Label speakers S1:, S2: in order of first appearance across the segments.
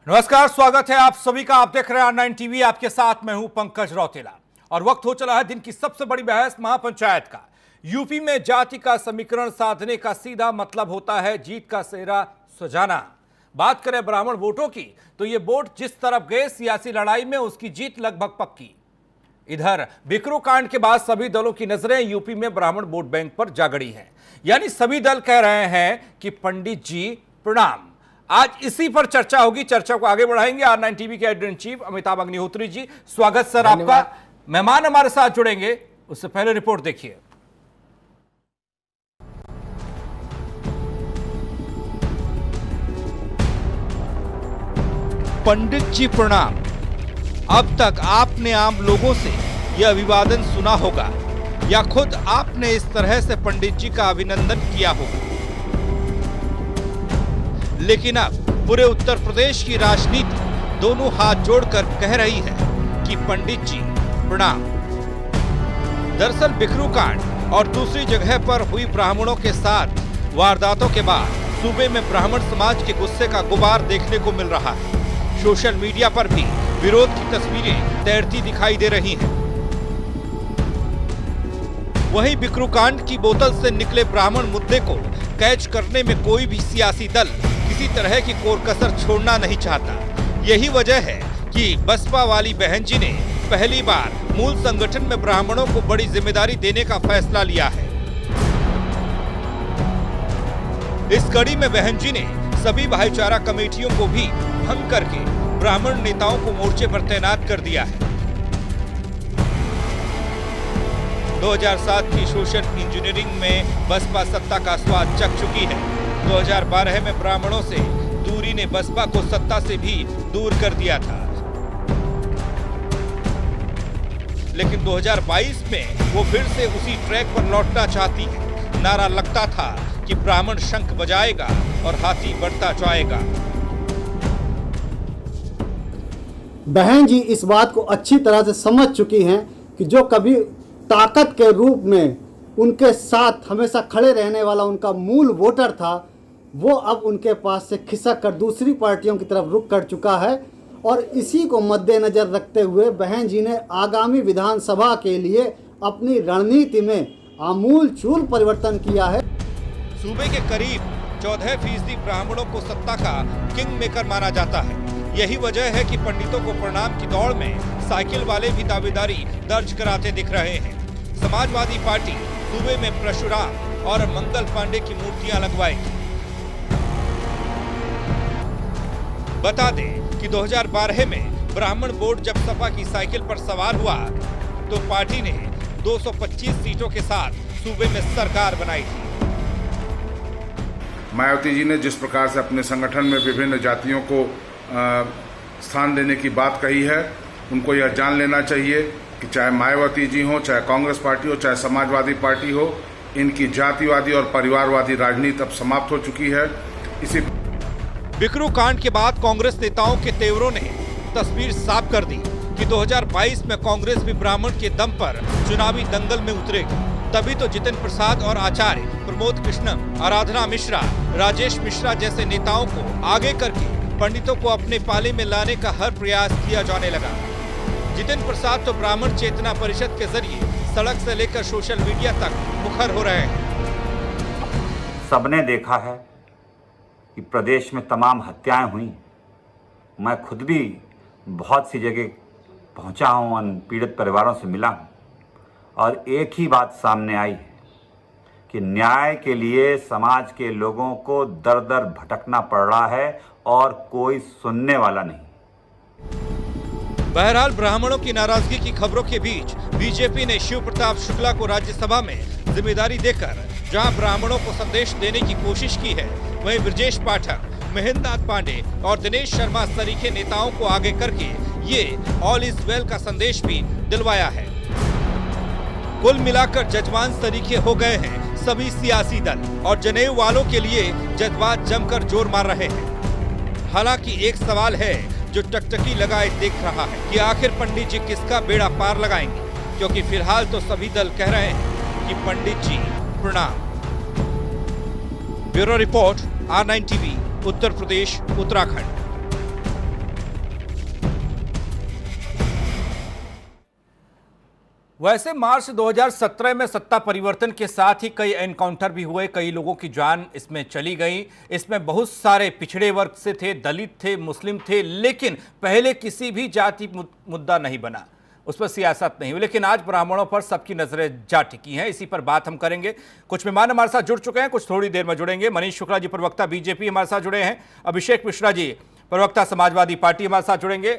S1: नमस्कार, स्वागत है आप सभी का। आप देख रहे हैं R9 टीवी। आपके साथ मैं हूं पंकज रौतेला और वक्त हो चला है दिन की सबसे बड़ी बहस महापंचायत का। यूपी में जाति का समीकरण साधने का सीधा मतलब होता है जीत का सेहरा सजाना। बात करें ब्राह्मण वोटों की तो ये वोट जिस तरफ गए सियासी लड़ाई में उसकी जीत लगभग पक्की। इधर बिकरू कांड के बाद सभी दलों की नजरें यूपी में ब्राह्मण वोट बैंक पर जा गड़ी हैं। यानी सभी दल कह रहे हैं कि पंडित जी प्रणाम। आज इसी पर चर्चा होगी। चर्चा को आगे बढ़ाएंगे R9 टीवी के editor in chief Amitabh Agnihotri ji. स्वागत सर आपका। मेहमान हमारे साथ जुड़ेंगे, उससे पहले रिपोर्ट देखिए। पंडित जी प्रणाम। अब तक आपने आम लोगों से यह अभिवादन सुना होगा या खुद आपने इस तरह से पंडित जी का अभिनंदन किया होगा, लेकिन अब पूरे उत्तर प्रदेश की राजनीति दोनों हाथ जोड़कर कह रही है कि पंडित जी प्रणाम। दरअसल बिकरू कांड और दूसरी जगह पर हुई ब्राह्मणों के साथ वारदातों के बाद सूबे में ब्राह्मण समाज के गुस्से का गुबार देखने को मिल रहा है। सोशल मीडिया पर भी विरोध की तस्वीरें तैरती दिखाई दे रही हैं। वहीं बिकरू कांड की बोतल से निकले ब्राह्मण मुद्दे को कैच करने में कोई भी सियासी दल किसी तरह की कोर कसर छोड़ना नहीं चाहता। यही वजह है कि बसपा वाली बहन जी ने पहली बार मूल संगठन में ब्राह्मणों को बड़ी जिम्मेदारी देने का फैसला लिया है। इस कड़ी में बहन जी ने सभी भाईचारा कमेटियों को भी भंग करके ब्राह्मण नेताओं को मोर्चे पर तैनात कर दिया है। 2007 की सोशल इंजीनियरिंग में बसपा सत्ता का स्वाद चख चुकी है। 2012 में ब्राह्मणों से दूरी ने बसपा को सत्ता से भी दूर कर दिया था, लेकिन 2022 में वो फिर से उसी ट्रैक पर लौटना चाहती है। नारा लगता था कि ब्राह्मण शंख बजाएगा और हाथी बढ़ता जाएगा।
S2: बहन जी इस बात को अच्छी तरह से समझ चुकी हैं कि जो कभी ताकत के रूप में उनके साथ हमेशा खड़े रहने वाला उनका मूल वोटर था, वो अब उनके पास से खिसक कर दूसरी पार्टियों की तरफ रुख कर चुका है। और इसी को मद्देनजर रखते हुए बहन जी ने आगामी विधानसभा के लिए अपनी रणनीति में आमूल चूल परिवर्तन किया है।
S1: सूबे के करीब 14% ब्राह्मणों को सत्ता का किंग मेकर माना जाता है। यही वजह है कि पंडितों को प्रणाम की दौड़ में साइकिल वाले भी दावेदारी दर्ज कराते दिख रहे हैं। समाजवादी पार्टी सूबे में परशुराम और मंगल पांडे की मूर्तियां लगवाएगी। बता दें कि 2012 में ब्राह्मण वोट जब सपा की साइकिल पर सवार हुआ तो पार्टी ने 225 सीटों के साथ सूबे में सरकार बनाई थी।
S3: मायावती जी ने जिस प्रकार से अपने संगठन में विभिन्न जातियों को स्थान देने की बात कही है, उनको यह जान लेना चाहिए कि चाहे मायावती जी हो, चाहे कांग्रेस पार्टी हो, चाहे समाजवादी पार्टी हो, इनकी जातिवादी और परिवारवादी राजनीति अब समाप्त हो चुकी है। इसी
S1: बिकरू कांड के बाद कांग्रेस नेताओं के तेवरों ने तस्वीर साफ कर दी कि 2022 में कांग्रेस भी ब्राह्मण के दम पर चुनावी दंगल में उतरेगी। तभी तो जितिन प्रसाद और आचार्य प्रमोद कृष्णम, आराधना मिश्रा, राजेश मिश्रा जैसे नेताओं को आगे करके पंडितों को अपने पाले में लाने का हर प्रयास किया जाने लगा। जितिन प्रसाद तो ब्राह्मण चेतना परिषद के जरिए सड़क से लेकर सोशल मीडिया तक मुखर हो रहे हैं।
S4: सबने देखा है कि प्रदेश में तमाम हत्याएं हुई। मैं खुद भी बहुत सी जगह पहुंचा हूं, पीड़ित परिवारों से मिला हूं, और एक ही बात सामने आई है कि न्याय के लिए समाज के लोगों को दर दर भटकना पड़ रहा है और कोई सुनने वाला नहीं।
S1: बहरहाल ब्राह्मणों की नाराजगी की खबरों के बीच बीजेपी ने शिव प्रताप शुक्ला को राज्यसभा में जिम्मेदारी देकर जहां ब्राह्मणों को संदेश देने की कोशिश की है, वहीं ब्रजेश पाठक, महेंद्र नाथ पांडे और दिनेश शर्मा सरीखे नेताओं को आगे करके ये ऑल इज वेल का संदेश भी दिलवाया है। कुल मिलाकर जजमान सरीखे हो गए हैं सभी सियासी दल, और जनेऊ वालों के लिए जज्बात जमकर जोर मार रहे हैं। हालांकि एक सवाल है जो टकटकी लगाए देख रहा है कि आखिर पंडित जी किसका बेड़ा पार लगाएंगे, क्योंकि फिलहाल तो सभी दल कह रहे हैं कि पंडित जी प्रणाम। Bureau report R9 TV, Uttar Pradesh, Uttarakhand. वैसे मार्च 2017 में सत्ता परिवर्तन के साथ ही कई एनकाउंटर भी हुए, कई लोगों की जान इसमें चली गई। इसमें बहुत सारे पिछड़े वर्ग से थे, दलित थे, मुस्लिम थे, लेकिन पहले किसी भी जाति मुद्दा नहीं बना, उस पर सियासत नहीं हुई। लेकिन आज ब्राह्मणों पर सबकी नजरें जा टिकी हैं। इसी पर बात हम करेंगे। कुछ मेहमान हमारे साथ जुड़ चुके हैं, कुछ थोड़ी देर में जुड़ेंगे। मनीष शुक्ला जी, प्रवक्ता बीजेपी, हमारे साथ जुड़े हैं। अभिषेक मिश्रा जी, प्रवक्ता समाजवादी पार्टी, हमारे साथ जुड़ेंगे।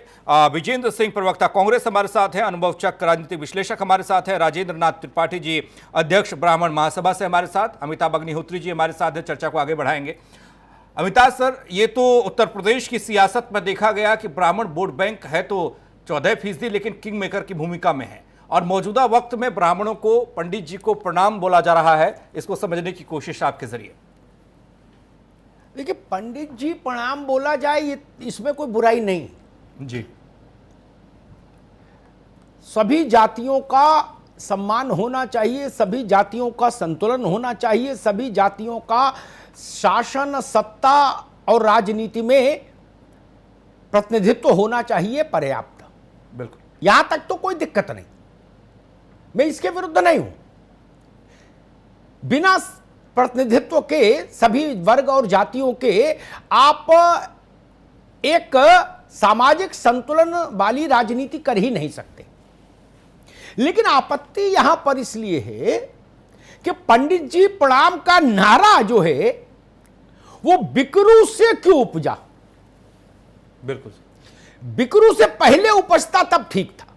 S1: विजेंद्र सिंह, प्रवक्ता कांग्रेस, हमारे साथ हैं। अनुभव चक, राजनीतिक विश्लेषक, हमारे साथ है। राजेंद्र नाथ त्रिपाठी जी, अध्यक्ष ब्राह्मण महासभा से हमारे साथ। अमिताभ अग्निहोत्री जी हमारे साथ है। चर्चा को आगे बढ़ाएंगे। अमिताभ सर, ये तो उत्तर प्रदेश की सियासत में देखा गया कि ब्राह्मण वोट बैंक है तो 14%, लेकिन किंग मेकर की भूमिका में है, और मौजूदा वक्त में ब्राह्मणों को, पंडित जी को प्रणाम बोला जा रहा है। इसको समझने की कोशिश आपके जरिए।
S5: देखिए, पंडित जी प्रणाम बोला जाए, ये इसमें कोई बुराई नहीं
S1: जी।
S5: सभी जातियों का सम्मान होना चाहिए, सभी जातियों का संतुलन होना चाहिए, सभी जातियों का शासन, सत्ता और राजनीति में प्रतिनिधित्व होना चाहिए पर्याप्त।
S1: बिल्कुल,
S5: यहां तक तो कोई दिक्कत नहीं, मैं इसके विरुद्ध नहीं हूं। बिना प्रतिनिधित्व के सभी वर्ग और जातियों के आप एक सामाजिक संतुलन वाली राजनीति कर ही नहीं सकते। लेकिन आपत्ति यहां पर इसलिए है कि पंडित जी प्रणाम का नारा जो है वो बिकरू से क्यों उपजा।
S1: बिल्कुल,
S5: बिकरू से पहले उपजता तब ठीक था।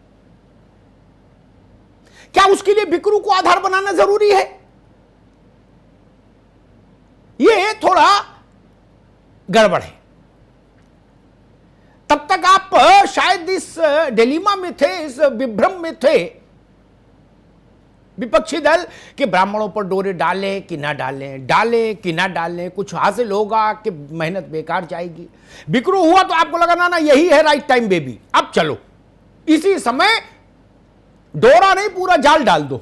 S5: क्या उसके लिए बिकरू को आधार बनाना जरूरी है? ये थोड़ा गड़बड़ है। तब तक आप शायद इस डिलेमा में थे, इस विभ्रम में थे विपक्षी दल कि ब्राह्मणों पर डोरे डालें कि ना डालें, डालें कि ना डालें, कुछ हासिल होगा कि मेहनत बेकार जाएगी। बिकरू हुआ तो आपको लगा ना यही है राइट टाइम बेबी, अब चलो इसी समय डोरा नहीं पूरा जाल डाल दो।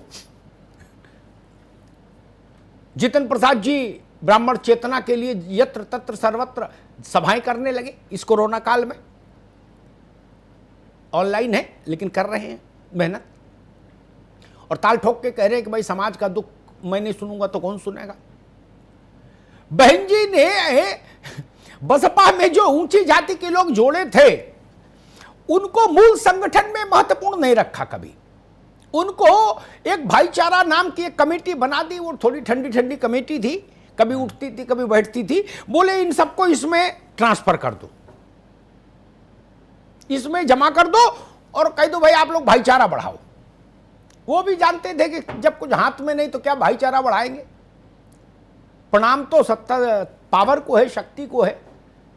S5: जितिन प्रसाद जी ब्राह्मण चेतना के लिए यत्र तत्र सर्वत्र सभाएं करने लगे इस कोरोना काल में। ऑनलाइन है लेकिन कर रहे हैं मेहनत, और ताल ठोक के कह रहे हैं कि भाई समाज का दुख मैं नहीं सुनूंगा तो कौन सुनेगा। बहन जी ने बसपा में जो ऊंची जाति के लोग जोड़े थे उनको मूल संगठन में महत्वपूर्ण नहीं रखा कभी। उनको एक भाईचारा नाम की एक कमेटी बना दी, वो थोड़ी ठंडी ठंडी कमेटी थी, कभी उठती थी कभी बैठती थी। बोले इन सबको इसमें ट्रांसफर कर दो, इसमें जमा कर दो और कह दो भाई आप लोग भाईचारा बढ़ाओ। वो भी जानते थे कि जब कुछ हाथ में नहीं तो क्या भाईचारा बढ़ाएंगे। प्रणाम तो सत्ता पावर को है, शक्ति को है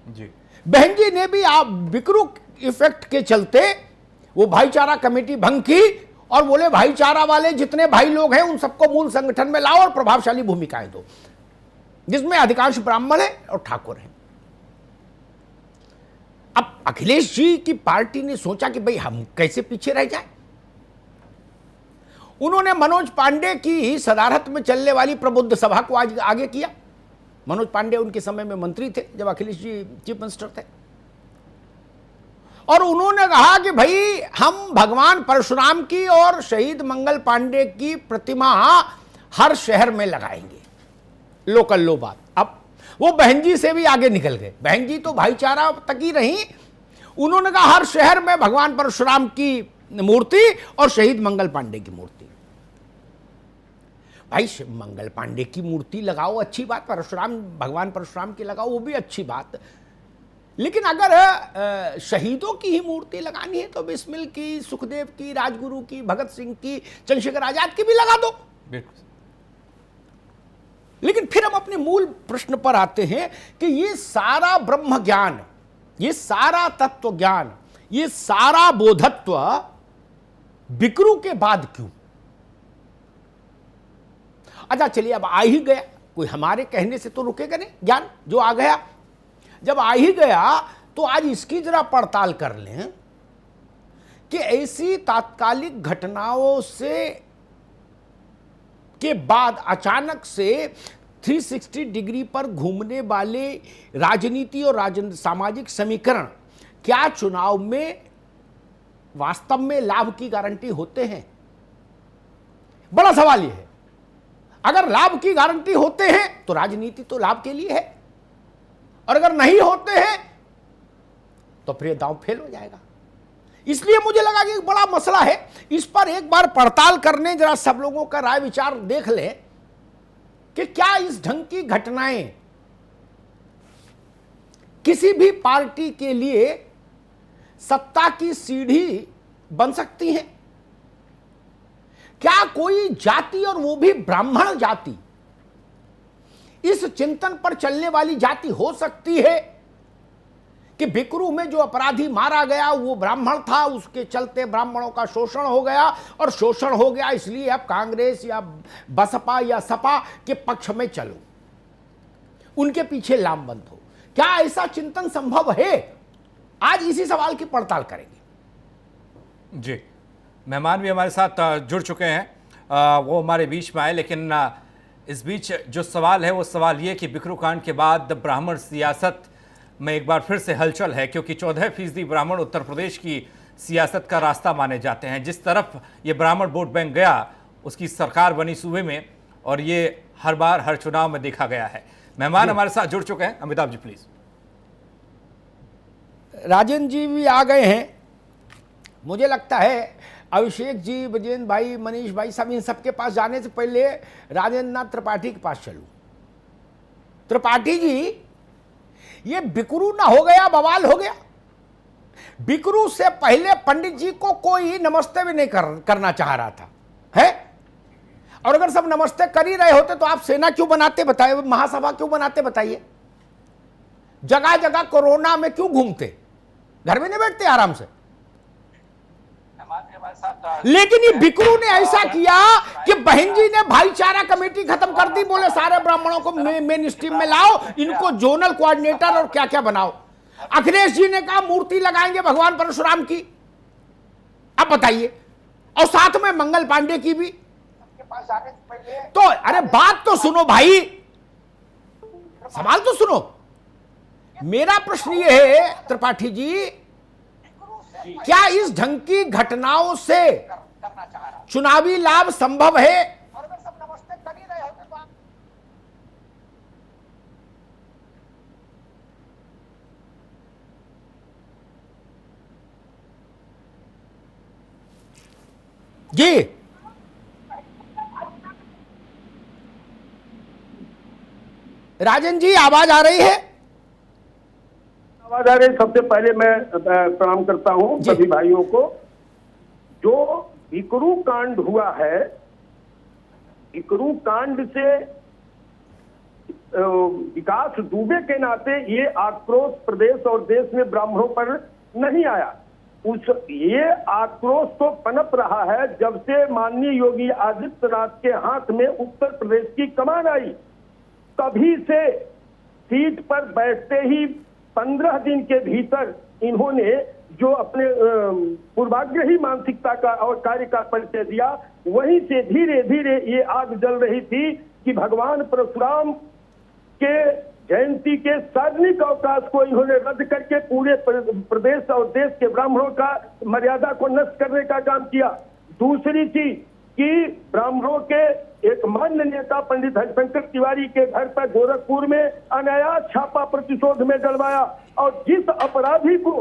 S1: जी।
S5: बहन जी ने भी आप बिकरू इफेक्ट के चलते वो भाईचारा कमेटी भंग की और बोले भाईचारा वाले जितने भाई लोग हैं उन सबको मूल संगठन में लाओ और प्रभावशाली भूमिकाएं दो, जिसमें अधिकांश ब्राह्मण हैं और ठाकुर हैं। अब अखिलेश जी की पार्टी ने सोचा कि भाई हम कैसे पीछे रह जाए। उन्होंने मनोज पांडे की सदारत में चलने वाली प्रबुद्ध सभा को आज आगे किया। मनोज पांडे उनके समय में मंत्री थे जब अखिलेश जी चीफ मिनिस्टर थे, और उन्होंने कहा कि भाई हम भगवान परशुराम की और शहीद मंगल पांडे की प्रतिमा हर शहर में लगाएंगे। लोकल लो बात। अब वो बहन जी से भी आगे निकल गए। बहन जी तो भाईचारा तक ही रही, उन्होंने कहा हर शहर में भगवान परशुराम की मूर्ति और शहीद मंगल पांडे की मूर्ति। भाई मंगल पांडे की मूर्ति लगाओ अच्छी बात, परशुराम भगवान परशुराम की लगाओ वो भी अच्छी बात, लेकिन अगर शहीदों की ही मूर्ति लगानी है तो बिस्मिल की, सुखदेव की, राजगुरु की, भगत सिंह की, चंद्रशेखर आजाद की भी लगा दो।
S1: बिल्कुल।
S5: लेकिन फिर हम अपने मूल प्रश्न पर आते हैं कि ये सारा ब्रह्म ज्ञान, ये सारा तत्व ज्ञान, ये सारा बोधत्व बिकरू के बाद क्यों? अच्छा चलिए, अब आ ही गया, कोई हमारे कहने से तो रुकेगा नहीं ज्ञान जो आ गया। जब आ ही गया तो आज इसकी जरा पड़ताल कर लें कि ऐसी तात्कालिक घटनाओं से के बाद अचानक से 360 डिग्री पर घूमने वाले राजनीति और सामाजिक समीकरण क्या चुनाव में वास्तव में लाभ की गारंटी होते हैं? बड़ा सवाल यह है, अगर लाभ की गारंटी होते हैं तो राजनीति तो लाभ के लिए है, और अगर नहीं होते हैं तो फिर दांव फेल हो जाएगा। इसलिए मुझे लगा कि एक बड़ा मसला है, इस पर एक बार पड़ताल करने जरा सब लोगों का राय विचार देख लें कि क्या इस ढंग की घटनाएं किसी भी पार्टी के लिए सत्ता की सीढ़ी बन सकती हैं। क्या कोई जाति, और वो भी ब्राह्मण जाति, इस चिंतन पर चलने वाली जाति हो सकती है कि बिकरू में जो अपराधी मारा गया वो ब्राह्मण था, उसके चलते ब्राह्मणों का शोषण हो गया, और शोषण हो गया इसलिए अब कांग्रेस या बसपा या सपा के पक्ष में चलो, उनके पीछे लामबंद हो? क्या ऐसा चिंतन संभव है? आज इसी सवाल की पड़ताल करेंगे।
S1: जी, मेहमान भी हमारे साथ जुड़ चुके हैं, वो हमारे बीच में आए, लेकिन इस बीच जो सवाल है वो सवाल ये कि बिकरू कांड के बाद ब्राह्मण सियासत में एक बार फिर से हलचल है, क्योंकि 14% ब्राह्मण उत्तर प्रदेश की सियासत का रास्ता माने जाते हैं। जिस तरफ ये ब्राह्मण वोट बैंक गया उसकी सरकार बनी सूबे में, और ये हर बार हर चुनाव में देखा गया है। मेहमान हमारे साथ जुड़ चुके हैं, अमिताभ जी प्लीज।
S5: राजेंद्र जी भी आ गए हैं, मुझे लगता है अभिषेक जी, बजेंद्र भाई, मनीष भाई, सब इन सबके पास जाने से पहले राजेंद्र नाथ त्रिपाठी के पास चलूं। त्रिपाठी जी, ये बिकरू ना हो गया, बवाल हो गया। बिकरू से पहले पंडित जी को कोई नमस्ते भी नहीं करना चाह रहा था, है? और अगर सब नमस्ते कर ही रहे होते तो आप सेना क्यों बनाते बताइए, महासभा क्यों बनाते बताइए? जगह जगह कोरोना में क्यों घूमते? घर में नहीं बैठते आराम से? लेकिन ये बिकरू ने ऐसा किया कि बहन जी ने भाईचारा कमेटी खत्म कर दी, बोले सारे ब्राह्मणों को मेन स्ट्रीम में लाओ, इनको जोनल कोऑर्डिनेटर और क्या क्या बनाओ। अखिलेश जी ने कहा मूर्ति लगाएंगे भगवान परशुराम की, अब बताइए, और साथ में मंगल पांडे की भी। तो अरे बात तो सुनो भाई, सवाल तो सुनो। मेरा प्रश्न यह है त्रिपाठी जी, क्या इस ढंग की घटनाओं से चुनावी लाभ संभव है? जी, राजन जी आवाज आ रही है?
S6: आवाज आ रही है। सबसे पहले मैं प्रणाम करता हूं सभी भाइयों को। जो बिकरू कांड हुआ है, बिकरू कांड से विकास दुबे के नाते ये आक्रोश प्रदेश और देश में ब्राह्मणों पर नहीं आया। ये आक्रोश तो पनप रहा है जब से माननीय योगी आदित्यनाथ के हाथ में उत्तर प्रदेश की कमान आई। तभी से सीट पर बैठते ही 15 दिन के भीतर इन्होंने जो अपने पूर्वाग्रही मानसिकता का और कार्य का परिचय दिया, वहीं से धीरे धीरे ये आग जल रही थी कि भगवान परशुराम के जयंती के सार्वजनिक अवकाश को इन्होंने रद्द करके पूरे प्रदेश और देश के ब्राह्मणों का मर्यादा को नष्ट करने का काम किया। दूसरी चीज कि ब्राह्मणों के एक मान्य नेता पंडित हरिशंकर तिवारी के घर पर गोरखपुर में अनायास छापा प्रतिशोध में डलवाया, और जिस अपराधी को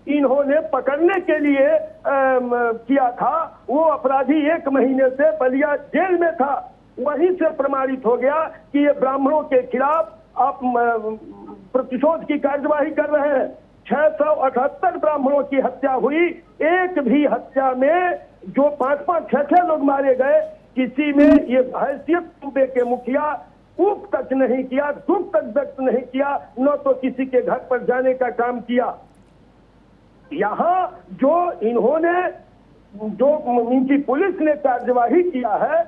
S6: इन्होंने पकड़ने के लिए किया था वो अपराधी 1 महीने से बलिया जेल में था। वहीं से प्रमाणित हो गया कि ये ब्राह्मणों के खिलाफ आप प्रतिशोध की कार्यवाही कर रहे हैं। 678 ब्राह्मणों की हत्या हुई, एक भी हत्या में जो 5-5, 6-6 लोग मारे गए, किसी में ये हैसियत सूबे के मुखिया ऊप तक नहीं किया, दुख तक व्यक्त नहीं किया, न तो किसी के घर पर जाने का काम किया। यहाँ जो इन्होंने जो इनकी पुलिस ने कार्यवाही किया है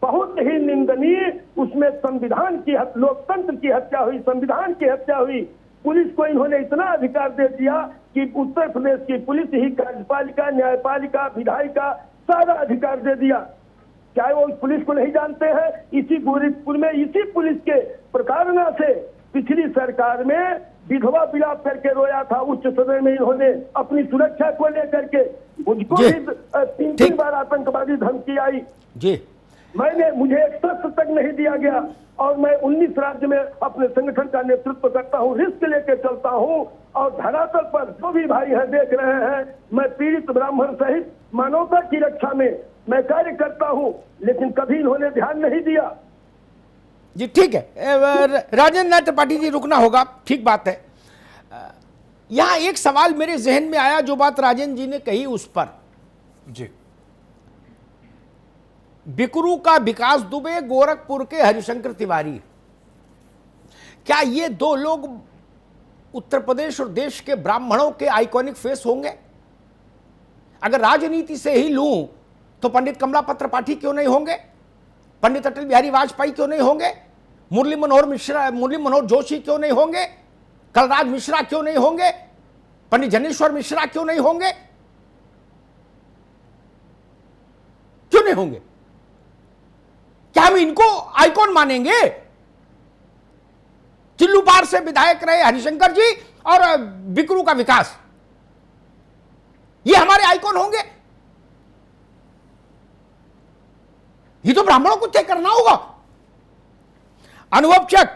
S6: बहुत ही निंदनीय। उसमें संविधान की लोकतंत्र की हत्या हुई, संविधान की हत्या हुई। पुलिस को इन्होंने इतना अधिकार दे दिया कि उत्तर प्रदेश की पुलिस ही कार्यपालिका, न्यायपालिका, विधायिका सारा अधिकार दे दिया। चाहे वो पुलिस को नहीं जानते हैं, इसी गोरखपुर में इसी पुलिस के प्रताड़ना से पिछली सरकार में विधवा विलाप करके रोया था। उच्च सदन में इन्होंने अपनी सुरक्षा को लेकर के मुझको भी 3 बार आतंकवादी धमकी आई।
S5: जी,
S6: मुझे एक शस्त्र तक नहीं दिया गया और मैं 19 राज्य में अपने संगठन का नेतृत्व करता हूं, रिस्क लेके चलता हूं और धरातल पर जो भी भाई हैं देख रहे हैं, मैं पीड़ित ब्राह्मण सहित मानवता की रक्षा में मैं कार्य करता हूं, लेकिन कभी इन्होंने ध्यान नहीं दिया।
S5: जी ठीक है, राजेंद्र नाथ त्रिपाठी जी रुकना होगा, ठीक बात है। यहां एक सवाल मेरे जहन में आया, जो बात राजेंद्र जी ने कही उस पर
S1: जी,
S5: बिकरू का विकास दुबे, गोरखपुर के हरिशंकर तिवारी, क्या ये दो लोग उत्तर प्रदेश और देश के ब्राह्मणों के आइकॉनिक फेस होंगे? अगर राजनीति से ही लूं तो पंडित कमलापत त्रिपाठी क्यों नहीं होंगे? पंडित अटल बिहारी वाजपेयी क्यों नहीं होंगे? मुरली मनोहर जोशी क्यों नहीं होंगे? कलराज मिश्रा क्यों नहीं होंगे? पंडित जनेश्वर मिश्रा क्यों नहीं होंगे? क्यों नहीं होंगे? क्या हम इनको आइकॉन मानेंगे? चिल्लूपार से विधायक रहे हरिशंकर जी और बिकरू का विकास, ये हमारे आइकॉन होंगे? ये तो ब्राह्मणों को तय करना होगा। अनुभव चक,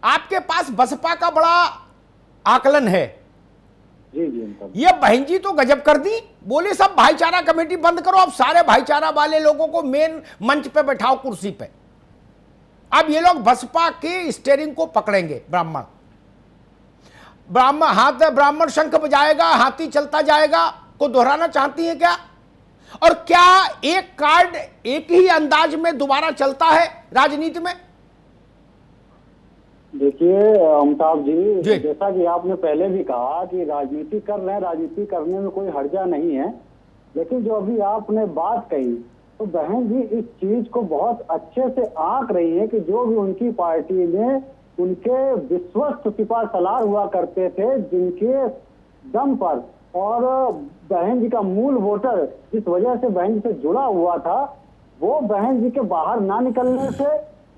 S5: आपके पास बसपा का बड़ा आकलन है।
S2: जी
S5: ये बहन जी तो गजब कर दी, बोले सब भाईचारा कमेटी बंद करो, अब सारे भाईचारा वाले लोगों को मेन मंच पे बैठाओ, कुर्सी पे। अब ये लोग बसपा के स्टीयरिंग को पकड़ेंगे। ब्राह्मण शंख बजाएगा, हाथी चलता जाएगा को दोहराना चाहती है क्या? और क्या एक कार्ड एक ही अंदाज में दोबारा चलता है राजनीति में?
S2: देखिए अमिताभ जी, जैसा कि आपने पहले भी कहा कि राजनीति कर रहे हैं, राजनीति करने में कोई हर्जा नहीं है, लेकिन जो अभी आपने बात कही तो बहन जी इस चीज को बहुत अच्छे से आंक रही है कि जो भी उनकी पार्टी में उनके विश्वस्त सिपा सलार हुआ करते थे, जिनके दम पर और बहन जी का मूल वोटर जिस वजह से बहन जी से जुड़ा हुआ था, वो बहन जी के बाहर ना निकलने से,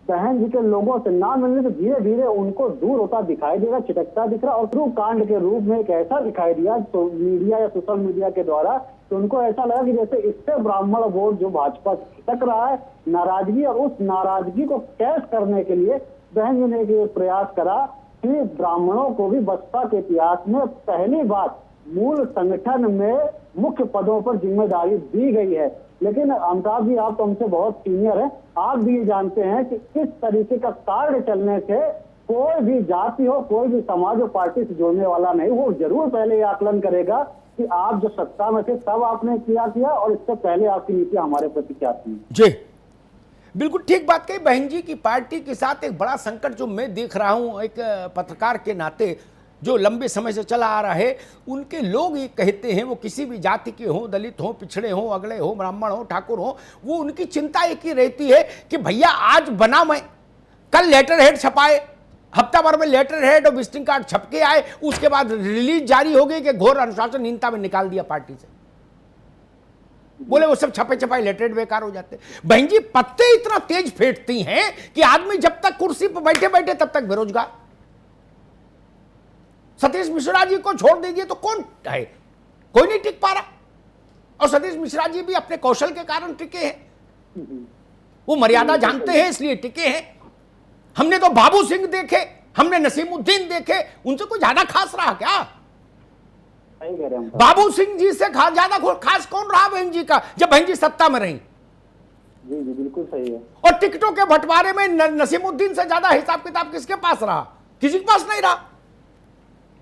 S2: बहन जी के लोगों से ना मिलने से धीरे धीरे उनको दूर होता दिखाई देगा, छिटकता दिख रहा और थ्रू कांड के रूप में एक ऐसा दिखाई दिया तो मीडिया या सोशल मीडिया के द्वारा, तो उनको ऐसा लगा कि जैसे इससे ब्राह्मण वोट जो भाजपा छिटक रहा है, नाराजगी, और उस नाराजगी को कैश करने के लिए बहन जी ने एक प्रयास करा कि ब्राह्मणों को भी बसपा के इतिहास में पहली बार मूल संगठन में मुख्य पदों पर जिम्मेदारी दी गई है। लेकिन अमिताभ जी, आप तो हमसे बहुत सीनियर हैं, आप भी ये जानते हैं कि इस तरीके का कार्य चलने से कोई भी जाति हो, कोई भी समाज हो, पार्टी से जोड़ने वाला नहीं। वो जरूर पहले ये आकलन करेगा कि आप जो सत्ता में थे तब आपने किया और इससे पहले आपकी नीतियां हमारे प्रति क्या थी।
S5: जी बिल्कुल ठीक बात कही। बहन जी की पार्टी के साथ एक बड़ा संकट जो मैं देख रहा हूं, एक पत्रकार के नाते जो लंबे समय से चला आ रहा है, उनके लोग ये कहते हैं, वो किसी भी जाति के हों, दलित हों, पिछड़े हों, अगड़े हों, ब्राह्मण हों, ठाकुर हों, वो उनकी चिंता एक ही रहती है कि भैया आज बना मैं, कल लेटर हेड छपाए, हफ्ता भर में लेटर हेड और विजिटिंग कार्ड छपके आए, उसके बाद रिलीज जारी हो गई कि घोर अनुशासनहीनता में निकाल दिया पार्टी से। बोले वो सब छपे छपाए लेटर हेड बेकार हो जाते। बहन जी पत्ते इतना तेज फेंटती हैं कि आदमी जब तक कुर्सी पर बैठे बैठे तब तक बेरोजगार। सतीश मिश्रा जी को छोड़ दीजिए तो कौन है, कोई नहीं टिक पा रहा। और सतीश मिश्रा जी भी अपने कौशल के कारण टिके हैं, वो मर्यादा जानते हैं इसलिए टिके हैं। हमने तो बाबू सिंह देखे, हमने नसीमुद्दीन देखे, उनसे कोई ज्यादा खास रहा क्या? बाबू सिंह जी से ज्यादा खास कौन रहा बहन जी का, जब बहन जी सत्ता में रही?
S2: जी बिल्कुल सही है।
S5: और टिकटों के बंटवारे में नसीमुद्दीन से ज्यादा हिसाब किताब किसके पास रहा? किसी के पास नहीं रहा।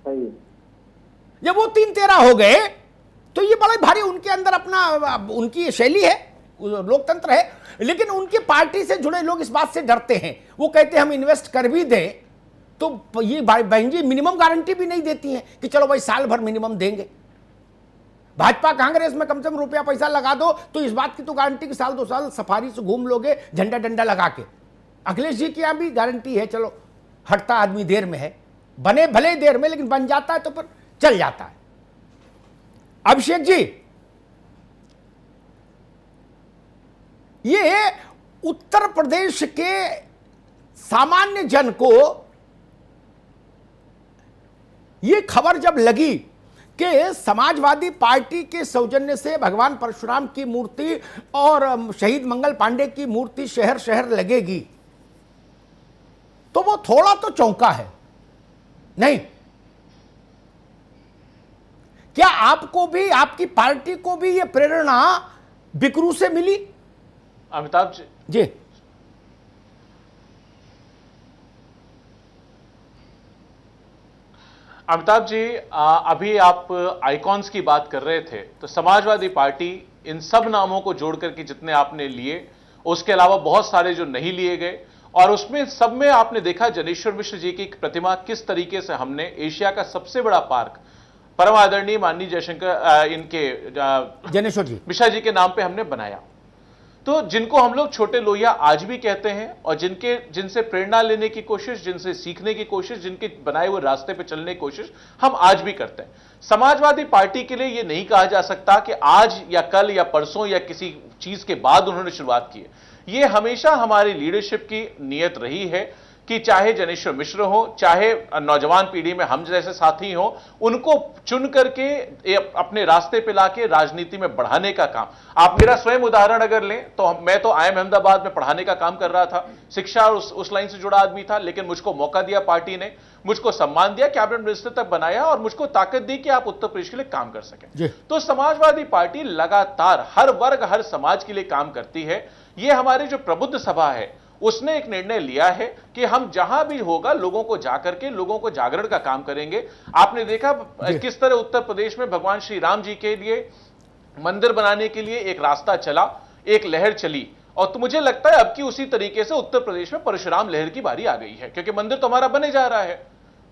S2: सही है।
S5: जब वो 3-13 हो गए तो ये बड़ा भारी उनके अंदर अपना, उनकी शैली है, लोकतंत्र है, लेकिन उनकी पार्टी से जुड़े लोग इस बात से डरते हैं। वो कहते हैं हम इन्वेस्ट कर भी दें तो ये बहन जी मिनिमम गारंटी भी नहीं देती हैं कि चलो भाई साल भर मिनिमम देंगे। भाजपा कांग्रेस में कम से कम रुपया पैसा लगा दो तो इस बात की तो गारंटी कि साल 2 साल सफारी से घूम लोगे झंडा डंडा लगा के। अखिलेश जी की यहां भी गारंटी है, चलो हटता आदमी देर में है, बने भले देर में, लेकिन बन जाता है तो फिर चल जाता है। अभिषेक जी, ये उत्तर प्रदेश के सामान्य जन को ये खबर जब लगी कि समाजवादी पार्टी के सौजन्य से भगवान परशुराम की मूर्ति और शहीद मंगल पांडे की मूर्ति शहर शहर लगेगी, तो वो थोड़ा तो चौंका है नहीं? क्या आपको भी, आपकी पार्टी को भी ये प्रेरणा बिकरू से मिली?
S7: अमिताभ जी,
S5: जी
S7: अमिताभ जी, अभी आप आइकॉन्स की बात कर रहे थे, तो समाजवादी पार्टी इन सब नामों को जोड़ करके जितने आपने लिए, उसके अलावा बहुत सारे जो नहीं लिए गए, और उसमें सब में आपने देखा जनेश्वर मिश्र जी की प्रतिमा किस तरीके से हमने एशिया का सबसे बड़ा पार्क परम आदरणीय माननीय जयशंकर इनके
S5: जनेश्वर जी
S7: मिश्रा जी के नाम पे हमने बनाया। तो जिनको हम लोग छोटे लोहिया आज भी कहते हैं, और जिनसे प्रेरणा लेने की कोशिश, जिनसे सीखने की कोशिश, जिनके बनाए हुए रास्ते पे चलने की कोशिश हम आज भी करते हैं। समाजवादी पार्टी के लिए यह नहीं कहा जा सकता कि आज या कल या परसों या किसी चीज के बाद उन्होंने शुरुआत की है। यह हमेशा हमारी लीडरशिप की नीयत रही है कि चाहे जनेश्वर मिश्र हो, चाहे नौजवान पीढ़ी में हम जैसे साथी हो, उनको चुन करके अपने रास्ते पे लाके राजनीति में बढ़ाने का काम। आप मेरा स्वयं उदाहरण अगर लें तो मैं तो IIM अहमदाबाद में पढ़ाने का काम कर रहा था, शिक्षा उस लाइन से जुड़ा आदमी था, लेकिन मुझको मौका दिया पार्टी ने, मुझको सम्मान दिया, कैबिनेट मिनिस्टर तक बनाया और मुझको ताकत दी कि आप उत्तर प्रदेश के लिए काम कर सकें। तो समाजवादी पार्टी लगातार हर वर्ग हर समाज के लिए काम करती है। यह हमारी जो प्रबुद्ध सभा है उसने एक निर्णय लिया है कि हम जहां भी होगा लोगों को जाकर के लोगों को जागरण का काम करेंगे। आपने देखा किस तरह उत्तर प्रदेश में भगवान श्री राम जी के लिए मंदिर बनाने के लिए एक रास्ता चला, एक लहर चली, और तो मुझे लगता है अब की उसी तरीके से उत्तर प्रदेश में परशुराम लहर की बारी आ गई है, क्योंकि मंदिर तो हमारा बने जा रहा है,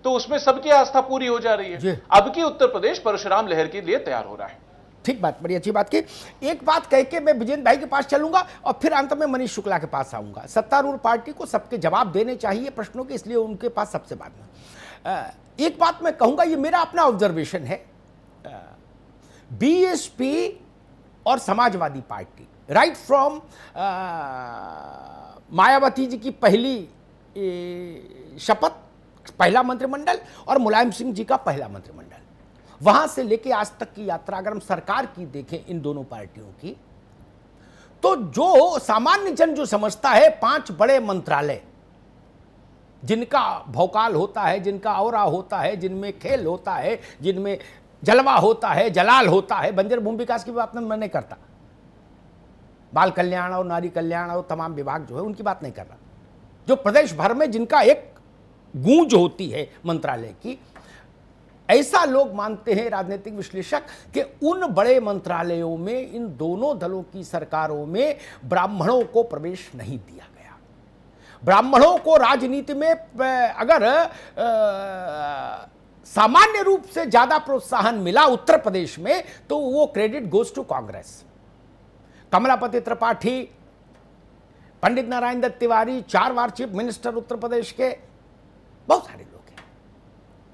S7: तो उसमें सबकी आस्था पूरी हो जा रही है। अब की उत्तर प्रदेश परशुराम लहर के लिए तैयार हो रहा है।
S5: ठीक बात, बड़ी अच्छी बात की। एक बात कह के मैं विजेंद्र भाई के पास चलूंगा और फिर अंत में मनीष शुक्ला के पास आऊंगा। सत्तारूढ़ पार्टी को सबके जवाब देने चाहिए प्रश्नों के, इसलिए उनके पास सबसे बाद में एक बात मैं कहूंगा, ये मेरा अपना ऑब्जर्वेशन है। बीएसपी और Samajwadi Party right from Mayawati ji की पहली शपथ, पहला मंत्रिमंडल, और मुलायम सिंह जी का पहला मंत्रिमंडल, वहां से लेके आज तक की यात्रा अगर हम सरकार की देखें इन दोनों पार्टियों की, तो जो सामान्य जन जो समझता है 5 बड़े मंत्रालय जिनका भौकाल होता है, जिनका औरा होता है, जिनमें खेल होता है, जिनमें जलवा होता है, जलाल होता है, बंजर भूमि विकास की बात मैं नहीं करता, बाल कल्याण और नारी कल्याण और तमाम विभाग जो है उनकी बात नहीं कर रहा, जो प्रदेश भर में जिनका एक गूंज होती है मंत्रालय की, ऐसा लोग मानते हैं राजनीतिक विश्लेषक कि उन बड़े मंत्रालयों में इन दोनों दलों की सरकारों में ब्राह्मणों को प्रवेश नहीं दिया गया। ब्राह्मणों को राजनीति में अगर सामान्य रूप से ज्यादा प्रोत्साहन मिला उत्तर प्रदेश में, तो वो credit goes to Congress. Kamlapati Tripathi, Pandit Narayan Dutt Tiwari 4 बार चीफ मिनिस्टर उत्तर प्रदेश के, बहुत सारे लोग हैं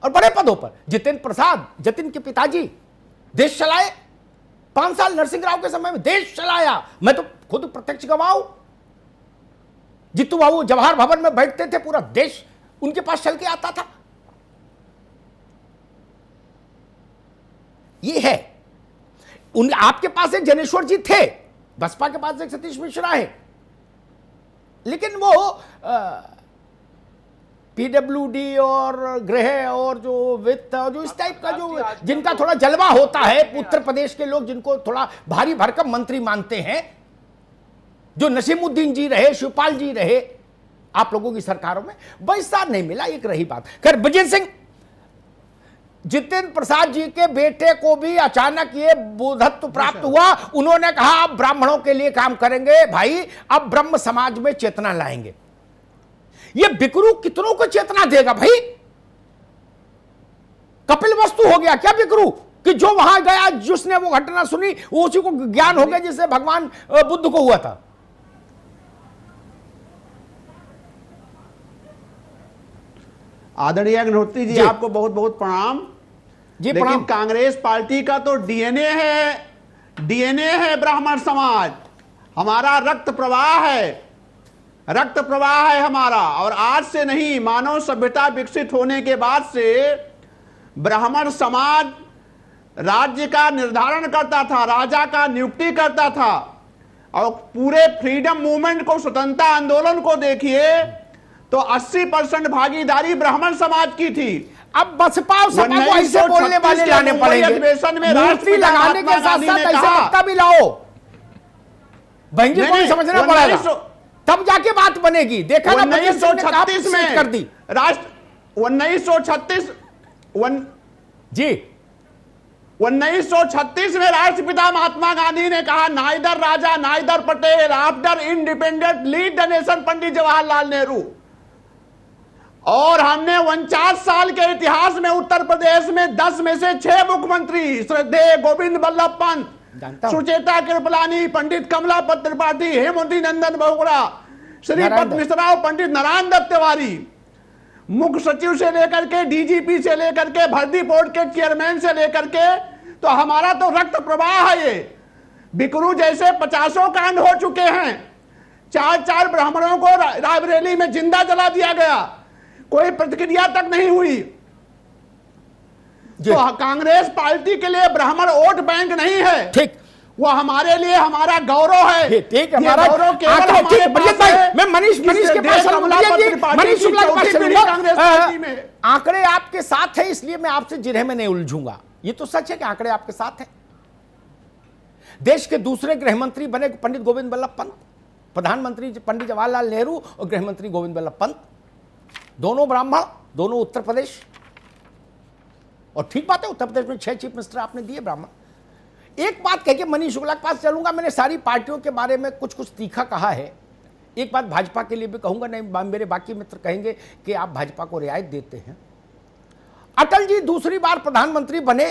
S5: और बड़े पदों पर। जितेंद्र प्रसाद, जतिन के पिताजी देश चलाए, 5 साल नरसिंह राव के समय में देश चलाया, मैं तो खुद प्रत्यक्ष गवाह हूं। जित्तू बाबू जवाहर भवन में बैठते थे, पूरा देश उनके पास चल के आता था। ये है आपके पास एक जनेश्वर जी थे, बसपा के पास एक सतीश मिश्रा है, लेकिन वो पीडब्ल्यूडी और गृह और जो वित्त और जो इस टाइप का जो जिनका थोड़ा जलवा होता है, उत्तर प्रदेश के लोग जिनको थोड़ा भारी भरकम मंत्री मानते हैं, जो नसीमुद्दीन जी रहे, शिवपाल जी रहे आप लोगों की सरकारों में, वैसा नहीं मिला। एक रही बात, खैर विजय सिंह, जितेंद्र प्रसाद जी के बेटे को भी अचानक ये बोधत्व प्राप्त हुआ, उन्होंने कहा अब ब्राह्मणों के लिए काम करेंगे भाई, अब ब्रह्म समाज में चेतना लाएंगे। ये बिकरू कितनों को चेतना देगा भाई? कपिल वस्तु हो गया क्या बिकरू, कि जो वहां गया जिसने वो घटना सुनी वो उसी को ज्ञान हो गया जिससे भगवान बुद्ध को हुआ था।
S8: आदरणीय अग्निहोत्री जी, आपको बहुत बहुत प्रणाम
S5: जी।
S8: लेकिन कांग्रेस पार्टी का तो डीएनए है ब्राह्मण समाज, हमारा रक्त प्रवाह है हमारा। और आज से नहीं, मानव सभ्यता विकसित होने के बाद से ब्राह्मण समाज राज्य का निर्धारण करता था, राजा का नियुक्ति करता था। और पूरे फ्रीडम मूवमेंट को, स्वतंत्रता आंदोलन को देखिए तो 80% भागीदारी ब्राह्मण समाज की थी।
S5: अब बसपा और सपा को ऐसे बोलने वाले लाने पड़ेंगे, मूर्ति लगाने के साथ साथ ऐसे वक्ता भी लाओ। बहन जी को भी समझना पड़ेगा, तब जाके बात बनेगी। देखा ना
S8: 1936 में
S5: कर दी
S8: राष्ट्र 1936
S5: जी
S8: 1936 में राष्ट्रपिता महात्मा गांधी ने कहा, neither Raja neither Patel after independent lead the nation, Pandit Jawaharlal Nehru. और हमने 49 साल के इतिहास में उत्तर प्रदेश में 10 में से 6 मुख्यमंत्री, श्रद्धेय गोविंद बल्लभ पंत, सुचेता कृपलानी, पंडित कमलापत त्रिपाठी, हेमवती नंदन बहुगुणा, श्रीपद मिश्रा और पंडित नारायण दत्त तिवारी, मुख्य सचिव से लेकर के डीजीपी से लेकर के भर्ती बोर्ड के चेयरमैन से लेकर के, तो हमारा तो रक्त प्रवाह है। ये बिकरू जैसे 50 कांड हो चुके हैं। 4 ब्राह्मणों को रायबरेली में जिंदा जला दिया गया, कोई प्रतिक्रिया तक नहीं हुई। तो कांग्रेस पार्टी के लिए ब्राह्मण वोट बैंक नहीं है,
S5: ठीक,
S8: वो हमारे लिए हमारा गौरव है।
S5: ठीक है, हमारा
S8: गौरव केवल हमारे पास है।
S5: मैं मनीष के पास मनीष शुक्ला के पास
S8: कांग्रेस पार्टी में
S5: आंकड़े आपके साथ है, इसलिए मैं आपसे जिरह में नहीं उलझूंगा। ये तो सच है कि आंकड़े आपके साथ है। देश के दूसरे गृह मंत्री बने पंडित गोविंद बल्लभ पंत, प्रधानमंत्री पंडित जवाहरलाल नेहरू और गृह मंत्री गोविंद बल्लभ पंत, दोनों ब्राह्मण, दोनों उत्तर प्रदेश। और ठीक बात है, उत्तर प्रदेश में 6 चीफ मिनिस्टर आपने दिए ब्राह्मण। एक बात कह के मनीष शुक्ला के पास चलूंगा। मैंने सारी पार्टियों के बारे में कुछ तीखा कहा है। एक बात भाजपा के लिए भी कहूंगा, नहीं मेरे बाकी मित्र कहेंगे कि आप भाजपा को रियायत देते हैं। अटल जी दूसरी बार प्रधानमंत्री बने,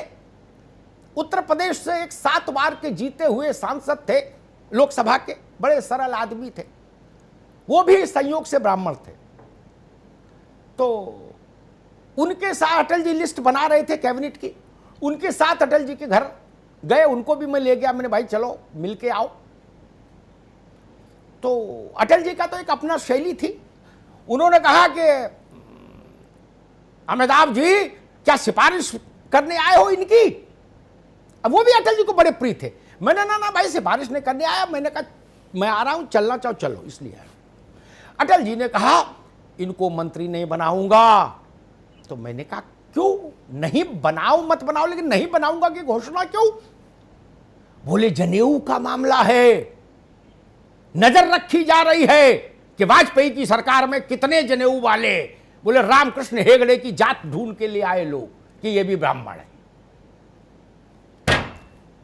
S5: उत्तर प्रदेश से एक 7 बार के जीते हुए सांसद थे, लोकसभा के, बड़े सरल आदमी थे, वो भी संयोग से ब्राह्मण थे। तो उनके साथ अटल जी लिस्ट बना रहे थे कैबिनेट की, उनके साथ अटल जी के घर गए, उनको भी मैं ले गया। मैंने भाई चलो मिल के आओ। तो अटल जी का तो एक अपना शैली थी। उन्होंने कहा कि अमिताभ जी क्या सिफारिश करने आए हो इनकी? अब वो भी अटल जी को बड़े प्रिय थे। मैंने ना भाई सिफारिश नहीं करने आया, मैंने कहा मैं आ रहा हूं, चलना चाहो चलो, इसलिए आया। अटल जी ने कहा इनको मंत्री नहीं बनाऊंगा। तो मैंने कहा क्यों नहीं बनाओ, मत बनाओ, लेकिन नहीं बनाऊंगा की घोषणा क्यों? बोले जनेऊ का मामला है, नजर रखी जा रही है कि वाजपेयी की सरकार में कितने जनेऊ वाले, बोले रामकृष्ण हेगड़े की जात ढूंढ के लिए आए लोग कि ये भी ब्राह्मण है।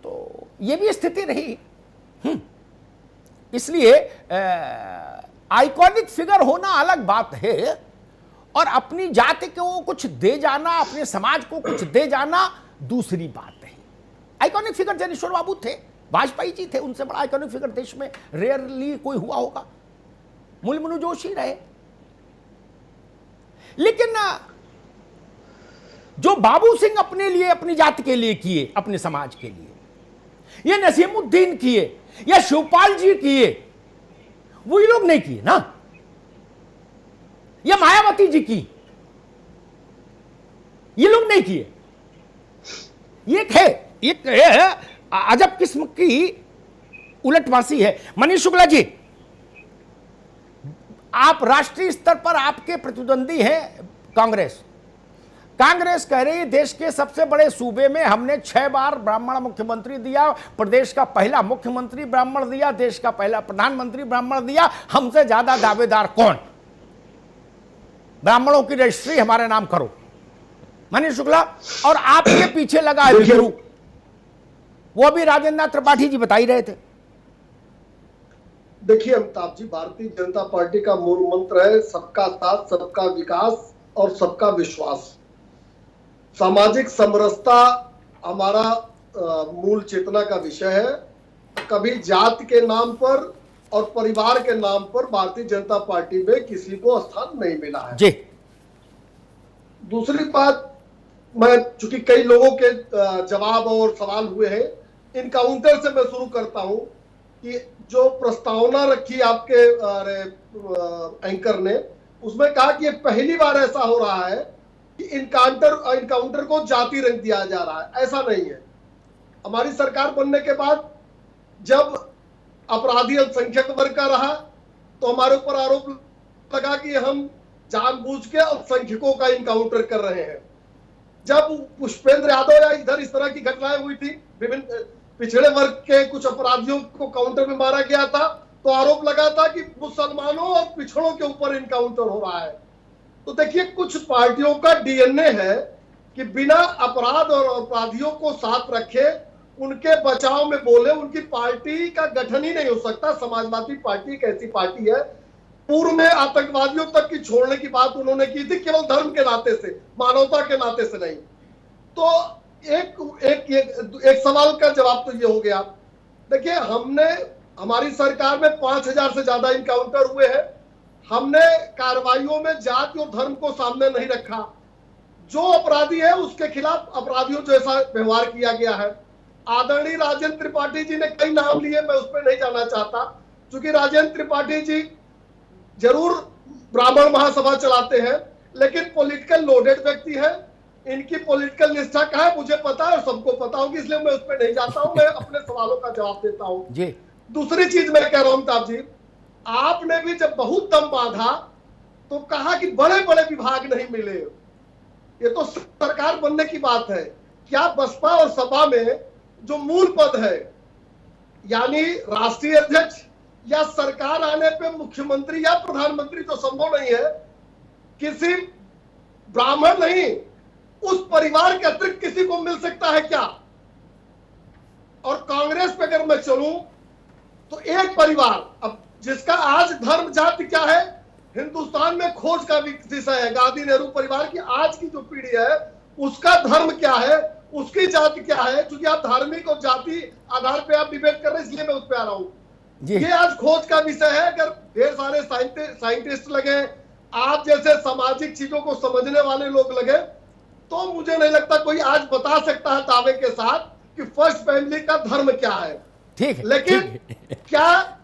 S5: तो ये भी स्थिति रही। इसलिए आइकॉनिक फिगर होना अलग बात है, और अपनी जाति को कुछ दे जाना, अपने समाज को कुछ दे जाना दूसरी बात है। आइकॉनिक फिगर जनेश्वर बाबू थे, वाजपेयी जी थे, उनसे बड़ा आइकॉनिक फिगर देश में रेयरली कोई हुआ होगा। मुलमुनु जोशी रहे। लेकिन जो बाबू सिंह अपने लिए, अपनी जाति के लिए किए, अपने समाज के लिए, ये नसीमुद्दीन किए या शिवपाल जी किए, वही लोग नहीं किए ना। या मायावती जी की, ये लोग नहीं किए। एक है अजब किस्म की उलटवासी है। मनीष शुक्ला जी, आप राष्ट्रीय स्तर पर आपके प्रतिद्वंदी हैं कांग्रेस कह रही है देश के सबसे बड़े सूबे में हमने 6 बार ब्राह्मण मुख्यमंत्री दिया, प्रदेश का पहला मुख्यमंत्री ब्राह्मण दिया, देश का पहला प्रधानमंत्री ब्राह्मण दिया, हमसे ज्यादा दावेदार कौन? ब्राह्मणों की रजिस्ट्री हमारे नाम करो। मनीष शुक्ला, और आपके पीछे लगा है बिकरू, वो भी राजेंद्र त्रिपाठी जी बता ही रहे थे।
S9: देखिए अमिताभ जी, भारतीय जनता पार्टी का मूल मंत्र है सबका साथ, सबका विकास और सबका विश्वास। सामाजिक समरसता हमारा मूल चेतना का विषय है। कभी जात के नाम पर और परिवार के नाम पर भारतीय जनता पार्टी में किसी को स्थान नहीं मिला है
S5: जी।
S9: दूसरी बात, मैं चूंकि कई लोगों के जवाब और सवाल हुए हैं, इन काउंटर से मैं शुरू करता हूं कि जो प्रस्तावना रखी आपके एंकर ने, उसमें कहा कि ये पहली बार ऐसा हो रहा है कि इनकाउंटर को जाति रंग दिया जा रहा है। ऐसा नहीं है। हमारी सरकार बनने के बाद जब अपराधी अल्पसंख्यक वर्ग का रहा तो हमारे ऊपर आरोप लगा कि हम जानबूझ के अल्पसंख्यकों का इनकाउंटर कर रहे हैं। जब पुष्पेंद्र यादव या इधर इस तरह की घटनाएं हुई थी, विभिन्न पिछड़े वर्ग के कुछ अपराधियों को काउंटर में मारा गया था, तो आरोप लगा था कि मुसलमानों और पिछड़ों के ऊपर इनकाउंटर हो रहा है। तो देखिए, कुछ पार्टियों का डीएनए है कि बिना अपराध और अपराधियों को साथ रखे, उनके बचाव में बोले, उनकी पार्टी का गठन ही नहीं हो सकता। समाजवादी पार्टी एक ऐसी पार्टी है, पूर्व में आतंकवादियों तक की छोड़ने की बात उन्होंने की थी, केवल धर्म के नाते से, मानवता के नाते से नहीं। तो एक सवाल का जवाब तो ये हो गया। देखिए, हमारी सरकार में 5000 से ज्यादा इनकाउंटर हुए हैं। हमने कार्रवाइयों में जाति और धर्म को सामने नहीं रखा। जो अपराधी है उसके खिलाफ अपराधियों जैसा व्यवहार किया गया है। आदरणीय राजेंद्र त्रिपाठी जी ने कई नाम लिए, मैं उस पर नहीं जाना चाहता, क्योंकि राजेंद्र त्रिपाठी जी जरूर ब्राह्मण महासभा चलाते हैं, लेकिन पॉलिटिकल लोडेड व्यक्ति है। इनकी पॉलिटिकल निष्ठा क्या है मुझे पता है और सबको पता होगी, इसलिए मैं उस पर नहीं जाता हूं। मैं अपने सवालों का जवाब देता हूं। दूसरी चीज मैं कह रहा हूं अमिताभ जी, आपने भी जब बहुत दम बांधा तो कहा कि बड़े बड़े विभाग नहीं मिले। ये तो सरकार बनने की बात है। क्या बसपा और सपा में जो मूल पद है, यानी राष्ट्रीय अध्यक्ष या सरकार आने पे मुख्यमंत्री या प्रधानमंत्री, जो संभव नहीं है, किसी ब्राह्मण नहीं उस परिवार के अतिरिक्त किसी को मिल सकता है क्या? और कांग्रेस पे अगर मैं चलूं तो एक परिवार, अब जिसका आज धर्म जाति क्या है, हिंदुस्तान में खोज का विषय है। गांधी नेहरू परिवार की आज की जो पीढ़ी है उसका धर्म क्या है, उसकी जाति क्या है, क्योंकि आप धार्मिक और जाति आधार पे आप डिबेट कर रहे हैं, इसलिए मैं उस पर आ रहा हूं। ये आज खोज का विषय है। अगर ढेर सारे साइंटिस्ट लगे, आप जैसे सामाजिक चीजों को समझने वाले लोग लगे, तो मुझे नहीं लगता कोई आज बता सकता है दावे के साथ कि फर्स्ट फैमिली का धर्म क्या है।
S5: ठीक है,
S9: लेकिन क्या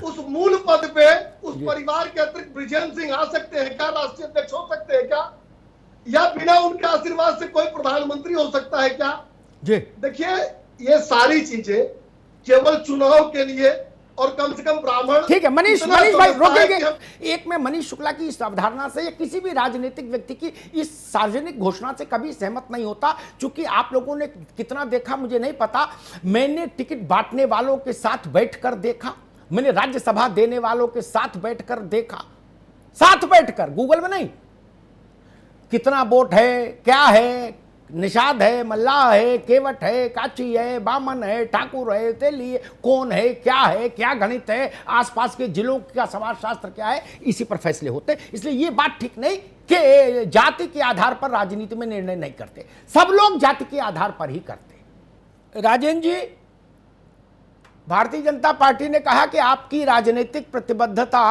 S9: उस मूल पद पे उस परिवार के अतिरिक्त ब्रिजेन सिंह आ सकते हैं क्या? राष्ट्रीय अध्यक्ष हो सकते हैं क्या? या बिना उनके आशीर्वाद से कोई प्रधानमंत्री हो सकता है क्या? देखिए, ये सारी चीजें केवल चुनाव के लिए और कम से कम ब्राह्मण,
S5: ठीक है मनीष भाई रोकेंगे एक में। मनीष शुक्ला की इस अवधारणा से या किसी भी राजनीतिक व्यक्ति की इस सार्वजनिक घोषणा से कभी सहमत नहीं होता, क्योंकि आप लोगों ने कितना देखा मुझे नहीं पता। मैंने टिकट बांटने वालों के साथ बैठकर देखा, मैंने राज्यसभा देने वालों के साथ बैठकर देखा, साथ बैठकर, गूगल में नहीं, कितना वोट है, क्या है, निषाद है, मल्लाह है, केवट है, काची है, बामन है, ठाकुर है, तेली है, कौन है, क्या गणित है, आसपास के जिलों का समाजशास्त्र क्या है, इसी पर फैसले होते। इसलिए ये बात ठीक नहीं कि जाति के आधार पर राजनीति में निर्णय नहीं करते, सब लोग जाति के आधार पर ही करते। राजेंद्र जी, भारतीय जनता पार्टी ने कहा कि आपकी राजनीतिक प्रतिबद्धता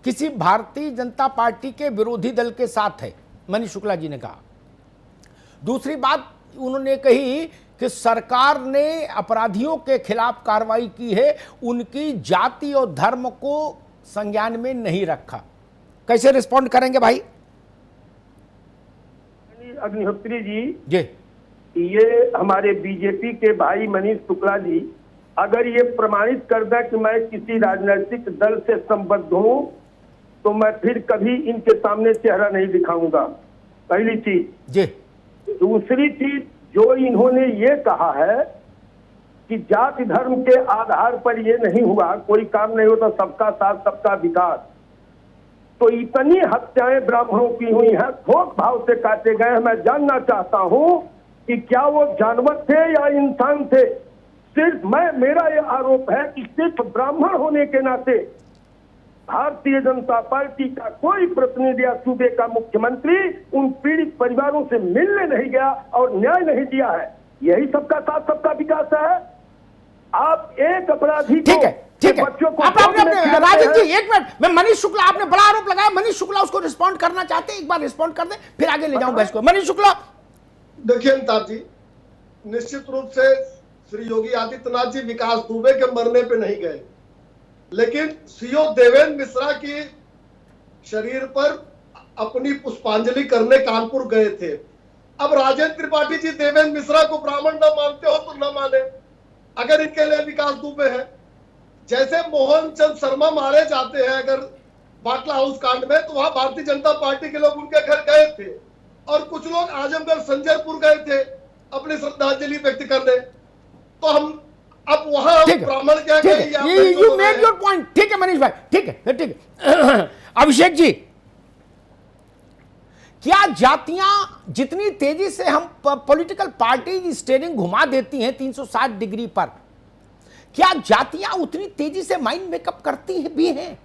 S5: किसी भारतीय जनता पार्टी के विरोधी दल के साथ है, मनीष शुक्ला जी ने कहा। दूसरी बात उन्होंने कही कि सरकार ने अपराधियों के खिलाफ कार्रवाई की है, उनकी जाति और धर्म को संज्ञान में नहीं रखा। कैसे रिस्पॉन्ड करेंगे भाई?
S6: अग्निहोत्री जी, ये हमारे बीजेपी के भाई मनीष शुक्ला जी अगर ये प्रमाणित कर दे कि मैं किसी राजनीतिक दल से संबद्ध हूं, तो मैं फिर कभी इनके सामने चेहरा नहीं दिखाऊंगा, पहली चीज। दूसरी चीज, जो इन्होंने ये कहा है कि जाति धर्म के आधार पर ये नहीं हुआ, कोई काम नहीं होता, सबका साथ सबका विकास, तो इतनी हत्याएं ब्राह्मणों की हुई हैं, थोक भाव से काटे गए। मैं जानना चाहता हूं कि क्या वो जानवर थे या इंसान थे? सिर्फ मेरा ये आरोप है कि सिर्फ ब्राह्मण होने के नाते भारतीय जनता पार्टी का कोई प्रतिनिधि या सूबे का मुख्यमंत्री उन पीड़ित परिवारों से मिलने नहीं गया और न्याय नहीं दिया है। यही सबका साथ सबका विकास है। आप एक अपराधी
S5: ठीक है बच्चों को राजीव जी, एक मिनट, मैं मनीष शुक्ला, आपने बड़ा आरोप लगाया, मनीष शुक्ला उसको रिस्पॉन्ड करना चाहते हैं, एक बार रिस्पॉन्ड कर दें, फिर आगे ले जाऊं बहस को। मनीष शुक्ला।
S9: देखिए अमिताभ जी, निश्चित रूप से श्री योगी आदित्यनाथ जी विकास दुबे के मरने पे नहीं गए, लेकिन सीओ देवेंद्र मिश्रा की शरीर पर अपनी पुष्पांजलि करने कानपुर गए थे। अब राजेंद्र त्रिपाठी जी देवेंद्र मिश्रा को ब्राह्मण न मानते हो तो न माने, अगर इनके लिए विकास दुबे है। जैसे मोहन चंद शर्मा मारे जाते हैं अगर बाटला हाउस कांड में, तो वहां भारतीय जनता पार्टी के लोग उनके घर गए थे और कुछ लोग आजमगढ़ संजयपुर गए थे अपनी श्रद्धांजलि व्यक्त करने। तो हम अब वहां ब्राह्मण क्या कहें?
S5: You made your point. ठीक है मनीष भाई, ठीक है, ठीक है। अभिषेक जी, क्या जातियां जितनी तेजी से हम पॉलिटिकल पार्टी स्टेयरिंग घुमा देती हैं 360 डिग्री पर, क्या जातियां उतनी तेजी से माइंड मेकअप करती हैं भी हैं,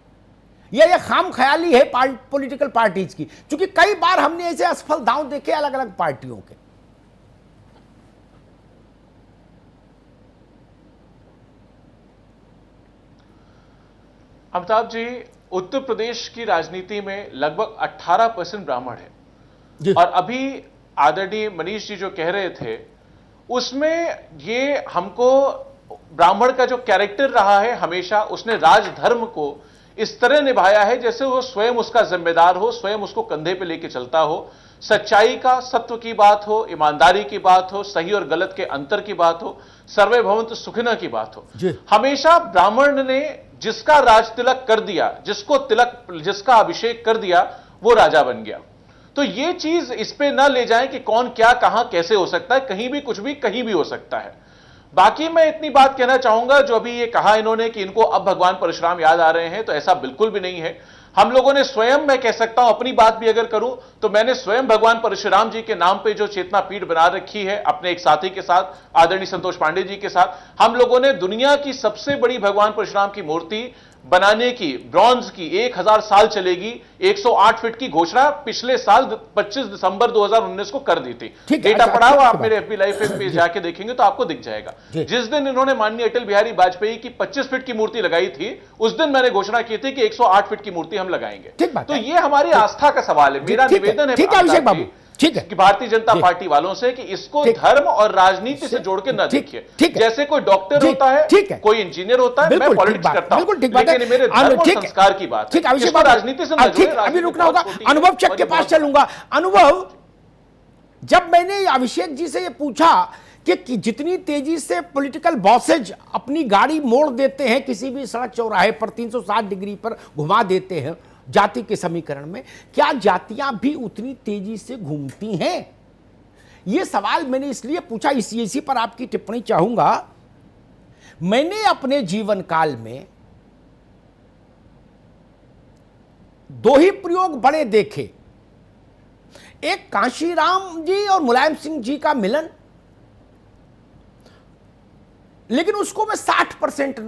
S5: या यह खाम ख्याली है पॉलिटिकल पार्टीज की? क्योंकि कई बार हमने ऐसे असफल दांव देखे अलग अलग पार्टियों के।
S7: अमिताभ जी, उत्तर प्रदेश की राजनीति में लगभग 18% ब्राह्मण है, और अभी आदरणीय मनीष जी जो कह रहे थे उसमें ये हमको ब्राह्मण का जो कैरेक्टर रहा है हमेशा, उसने राजधर्म को इस तरह निभाया है जैसे वो स्वयं उसका जिम्मेदार हो, स्वयं उसको कंधे पे लेके चलता हो। सच्चाई का, सत्व की बात हो, ईमानदारी की बात हो, सही और गलत के अंतर की बात हो, सर्वे भवन्तु सुखिनः की बात हो, हमेशा ब्राह्मण ने जिसका राज तिलक कर दिया, जिसका अभिषेक कर दिया, वो राजा बन गया। तो ये चीज इस पे ना ले जाएं कि कौन क्या कहां कैसे हो सकता है, कहीं भी कुछ भी कहीं भी हो सकता है। बाकी मैं इतनी बात कहना चाहूंगा, जो अभी ये कहा इन्होंने कि इनको अब भगवान परशुराम याद आ रहे हैं, तो ऐसा बिल्कुल भी नहीं है। हम लोगों ने स्वयं, मैं कह सकता हूं अपनी बात भी अगर करूं तो मैंने स्वयं भगवान परशुराम जी के नाम पे जो चेतना पीठ बना रखी है अपने एक साथी के साथ, आदरणीय संतोष पांडे जी के साथ, हम लोगों ने दुनिया की सबसे बड़ी भगवान परशुराम की मूर्ति बनाने की, ब्रॉन्ज की, 1000 साल चलेगी, 108 फीट की घोषणा पिछले साल 25 दिसंबर 2019 को कर दी थी। डेटा पढ़ाओ आप, मेरे FB लाइव पे जाके देखेंगे तो आपको दिख जाएगा। जिस दिन इन्होंने माननीय अटल बिहारी वाजपेयी की 25 फीट की मूर्ति लगाई थी, उस दिन मैंने घोषणा की थी कि 108 फीट की मूर्ति हम लगाएंगे। तो ये हमारी आस्था का सवाल है। मेरा निवेदन है
S5: अभिषेक बाबू, ठीक है,
S7: कि भारतीय जनता पार्टी वालों से कि इसको धर्म और राजनीति से जोड़ के न देखिए। जैसे कोई डॉक्टर होता है, कोई इंजीनियर होता है, मैं पॉलिटिक्स करता हूं, लेकिन मेरे धर्म और संस्कार की बात है, इसको राजनीति से न जोड़े।
S5: अभी रुकना होगा, अनुभव चक के पास चलूंगा। अनुभव, जब मैंने अभिषेक जी से ये पूछा कि जितनी तेजी से पॉलिटिकल बॉसेज अपनी गाड़ी मोड़ देते हैं किसी भी सड़क चौराहे पर, 360 डिग्री पर घुमा देते हैं जाति के समीकरण में, क्या जातियां भी उतनी तेजी से घूमती हैं? यह सवाल मैंने इसलिए पूछा, इसी पर आपकी टिप्पणी चाहूंगा। मैंने अपने जीवन काल में दो ही प्रयोग बड़े देखे, एक कांशीराम जी और मुलायम सिंह जी का मिलन, लेकिन उसको मैं 60%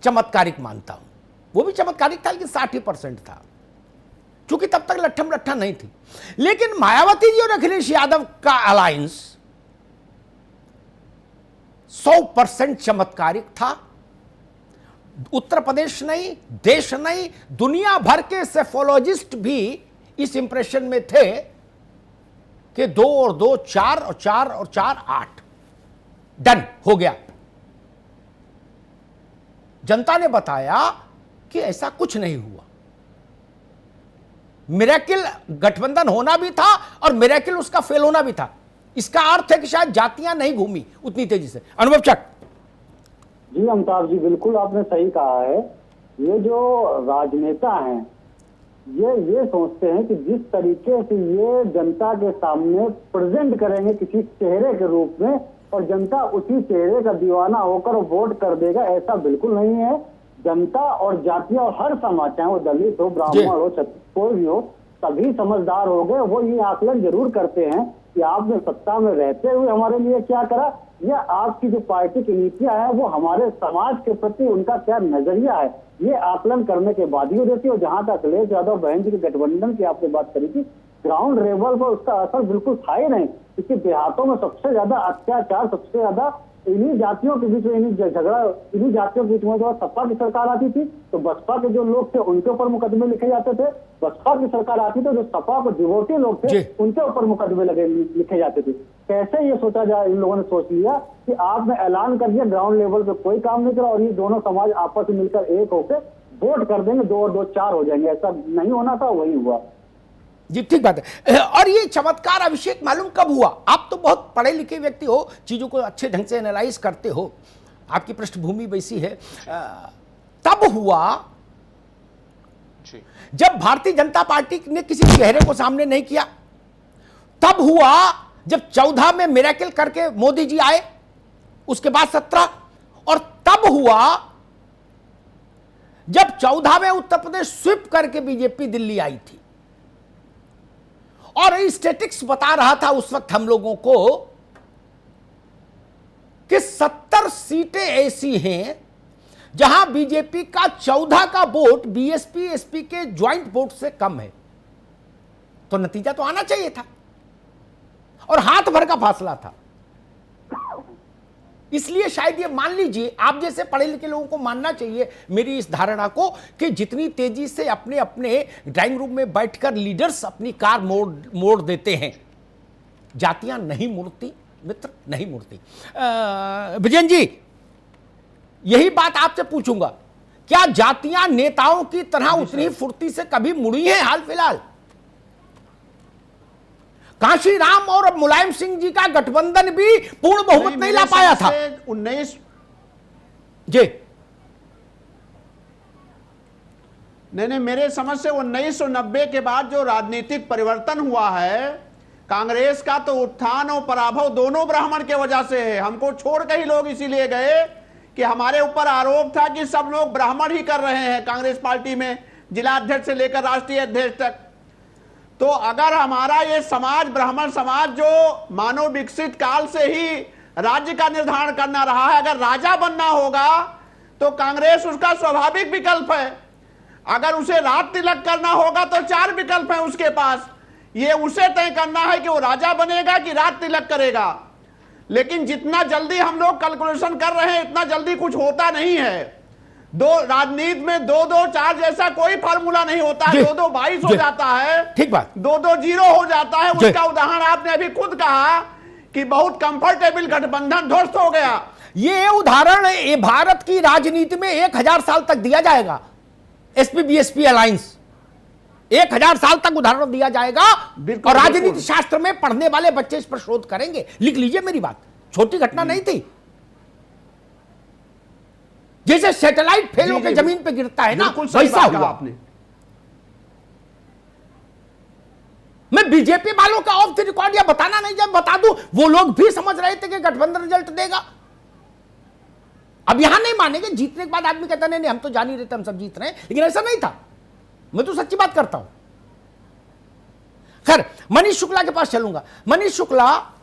S5: चमत्कारिक मानता हूं। वो भी चमत्कारिक था लेकिन 60% था, क्योंकि तब तक लट्ठम लट्ठा नहीं थी। लेकिन मायावती जी और अखिलेश यादव का अलायंस 100% चमत्कारिक था। उत्तर प्रदेश नहीं, देश नहीं, दुनिया भर के सेफोलॉजिस्ट भी इस इंप्रेशन में थे कि 2 और 2 4 और 4 और 4 8, डन हो गया। जनता ने बताया कि ऐसा कुछ नहीं हुआ। मिरेकिल गठबंधन होना भी था और मिरेकिल उसका फेल होना भी था। इसका अर्थ है कि शायद जातियां नहीं घूमी उतनी तेजी से। अनुभव चक।
S10: जी अमिताभ जी, बिल्कुल आपने सही कहा है। ये जो राजनेता हैं ये सोचते हैं कि जिस तरीके से ये जनता के सामने प्रेजेंट करेंगे किसी चेहरे के रूप में, और जनता उसी चेहरे का दीवाना होकर वोट कर देगा, ऐसा बिल्कुल नहीं है। जनता और जातियां और हर समाज, चाहे वो दलित हो, ब्राह्मण हो, कोई भी हो, सभी समझदार हो गए। वो ये आकलन जरूर करते हैं कि आपने सत्ता में रहते हुए हमारे लिए क्या करा, या आपकी जो पार्टी की नीतियां हैं वो हमारे समाज के प्रति उनका क्या नजरिया है, ये आकलन करने के बाद ही देती है। और जहां तक अखिलेश यादव बहन जी के गठबंधन की आपने बात करी थी, ग्राउंड लेवल पर उसका असर बिल्कुल था ही नहीं, क्योंकि देहातों में सबसे ज्यादा अत्याचार, सबसे ज्यादा इन्हीं जातियों के बीच में, इन्हीं झगड़ा इन्हीं जातियों के बीच में जब सपा की सरकार आती थी तो बसपा के जो लोग थे उनके ऊपर मुकदमे लिखे जाते थे। बसपा की सरकार आती तो जो सपा को डिवोटी लोग थे उनके ऊपर मुकदमे लिखे जाते थे। कैसे ये सोचा जाए, इन लोगों ने सोच लिया कि आपने ऐलान कर दिया ग्राउंड लेवल पे कोई काम नहीं करा और ये दोनों समाज आपस में मिलकर एक होकर वोट कर देंगे, 2 और 2 4 हो जाएंगे। ऐसा नहीं होना था, वही हुआ।
S5: जी ठीक बात है। और ये चमत्कार अभिषेक मालूम कब हुआ? आप तो बहुत पढ़े लिखे व्यक्ति हो, चीजों को अच्छे ढंग से एनालाइज करते हो, आपकी पृष्ठभूमि वैसी है। तब हुआ जब भारतीय जनता पार्टी ने किसी चेहरे को सामने नहीं किया। तब हुआ जब 14 में मिरेकल करके मोदी जी आए, उसके बाद 17, और तब हुआ जब 14 में उत्तर प्रदेश स्वीप करके बीजेपी दिल्ली आई थी। और स्टैटिस्टिक्स बता रहा था उस वक्त हम लोगों को कि 70 सीटें ऐसी हैं जहां बीजेपी का 14 का वोट बीएसपी एसपी के ज्वाइंट वोट से कम है। तो नतीजा तो आना चाहिए था, और हाथ भर का फासला था। इसलिए शायद ये मान लीजिए, आप जैसे पढ़े लिखे लोगों को मानना चाहिए मेरी इस धारणा को कि जितनी तेजी से अपने अपने ड्राइंग रूम में बैठकर लीडर्स अपनी कार मोड़ देते हैं, जातियां नहीं मुड़ती मित्र, नहीं मुड़ती। विजयन जी, यही बात आपसे पूछूंगा, क्या जातियां नेताओं की तरह उतनी फुर्ती से कभी मुड़ी हैं? हाल फिलहाल काशीराम और मुलायम सिंह जी का गठबंधन भी पूर्ण बहुमत नहीं ला पाया था।
S8: 19
S5: जी
S8: नहीं, मेरे समझ से 1990 के बाद जो राजनीतिक परिवर्तन हुआ है, कांग्रेस का तो उत्थान और पराभव दोनों ब्राह्मण के वजह से है। हमको छोड़ के ही लोग इसीलिए गए कि हमारे ऊपर आरोप था कि सब लोग ब्राह्मण ही कर रहे हैं कांग्रेस पार्टी में, जिला अध्यक्ष से लेकर राष्ट्रीय अध्यक्ष तक। तो अगर हमारा ये समाज, ब्राह्मण समाज, जो मानव विकसित काल से ही राज्य का निर्धारण करना रहा है, अगर राजा बनना होगा तो कांग्रेस उसका स्वाभाविक विकल्प है। अगर उसे राज तिलक करना होगा तो 4 विकल्प है उसके पास। ये उसे तय करना है कि वो राजा बनेगा कि राज तिलक करेगा। लेकिन जितना जल्दी हम लोग कैलकुलेशन कर रहे हैं, इतना जल्दी कुछ होता नहीं है। राजनीति में 2-2-4 जैसा कोई फार्मूला नहीं होता है। 2-2 22 हो जाता है,
S5: ठीक बात,
S8: 2-2 0 हो जाता है। उसका उदाहरण आपने अभी खुद कहा कि बहुत कंफर्टेबल गठबंधन ध्वस्त हो गया।
S5: ये उदाहरण ये भारत की राजनीति में 1000 साल तक दिया जाएगा। एसपी बीएसपी अलायंस 1000 साल तक उदाहरण दिया जाएगा। और राजनीति शास्त्र में पढ़ने वाले बच्चे इस पर शोध करेंगे। लिख लीजिए मेरी बात, छोटी घटना नहीं थी। जैसे सैटेलाइट फेल होकर जमीन पे गिरता है ना, वैसा हुआ। आपने, मैं बीजेपी वालों का ऑफ द रिकॉर्ड या बताना नहीं, जब बता दूं, वो लोग भी समझ रहे थे कि गठबंधन रिजल्ट देगा। अब यहां नहीं मानेंगे, जीतने के बाद आदमी कहता नहीं हम तो जान ही रहे थे, हम सब जीत रहे हैं, लेकिन ऐसा नहीं था। मैं तो सच्ची बात करता हूं। खैर, मनीष शुक्ला के पास चलूंगा। मनीष शुक्ला,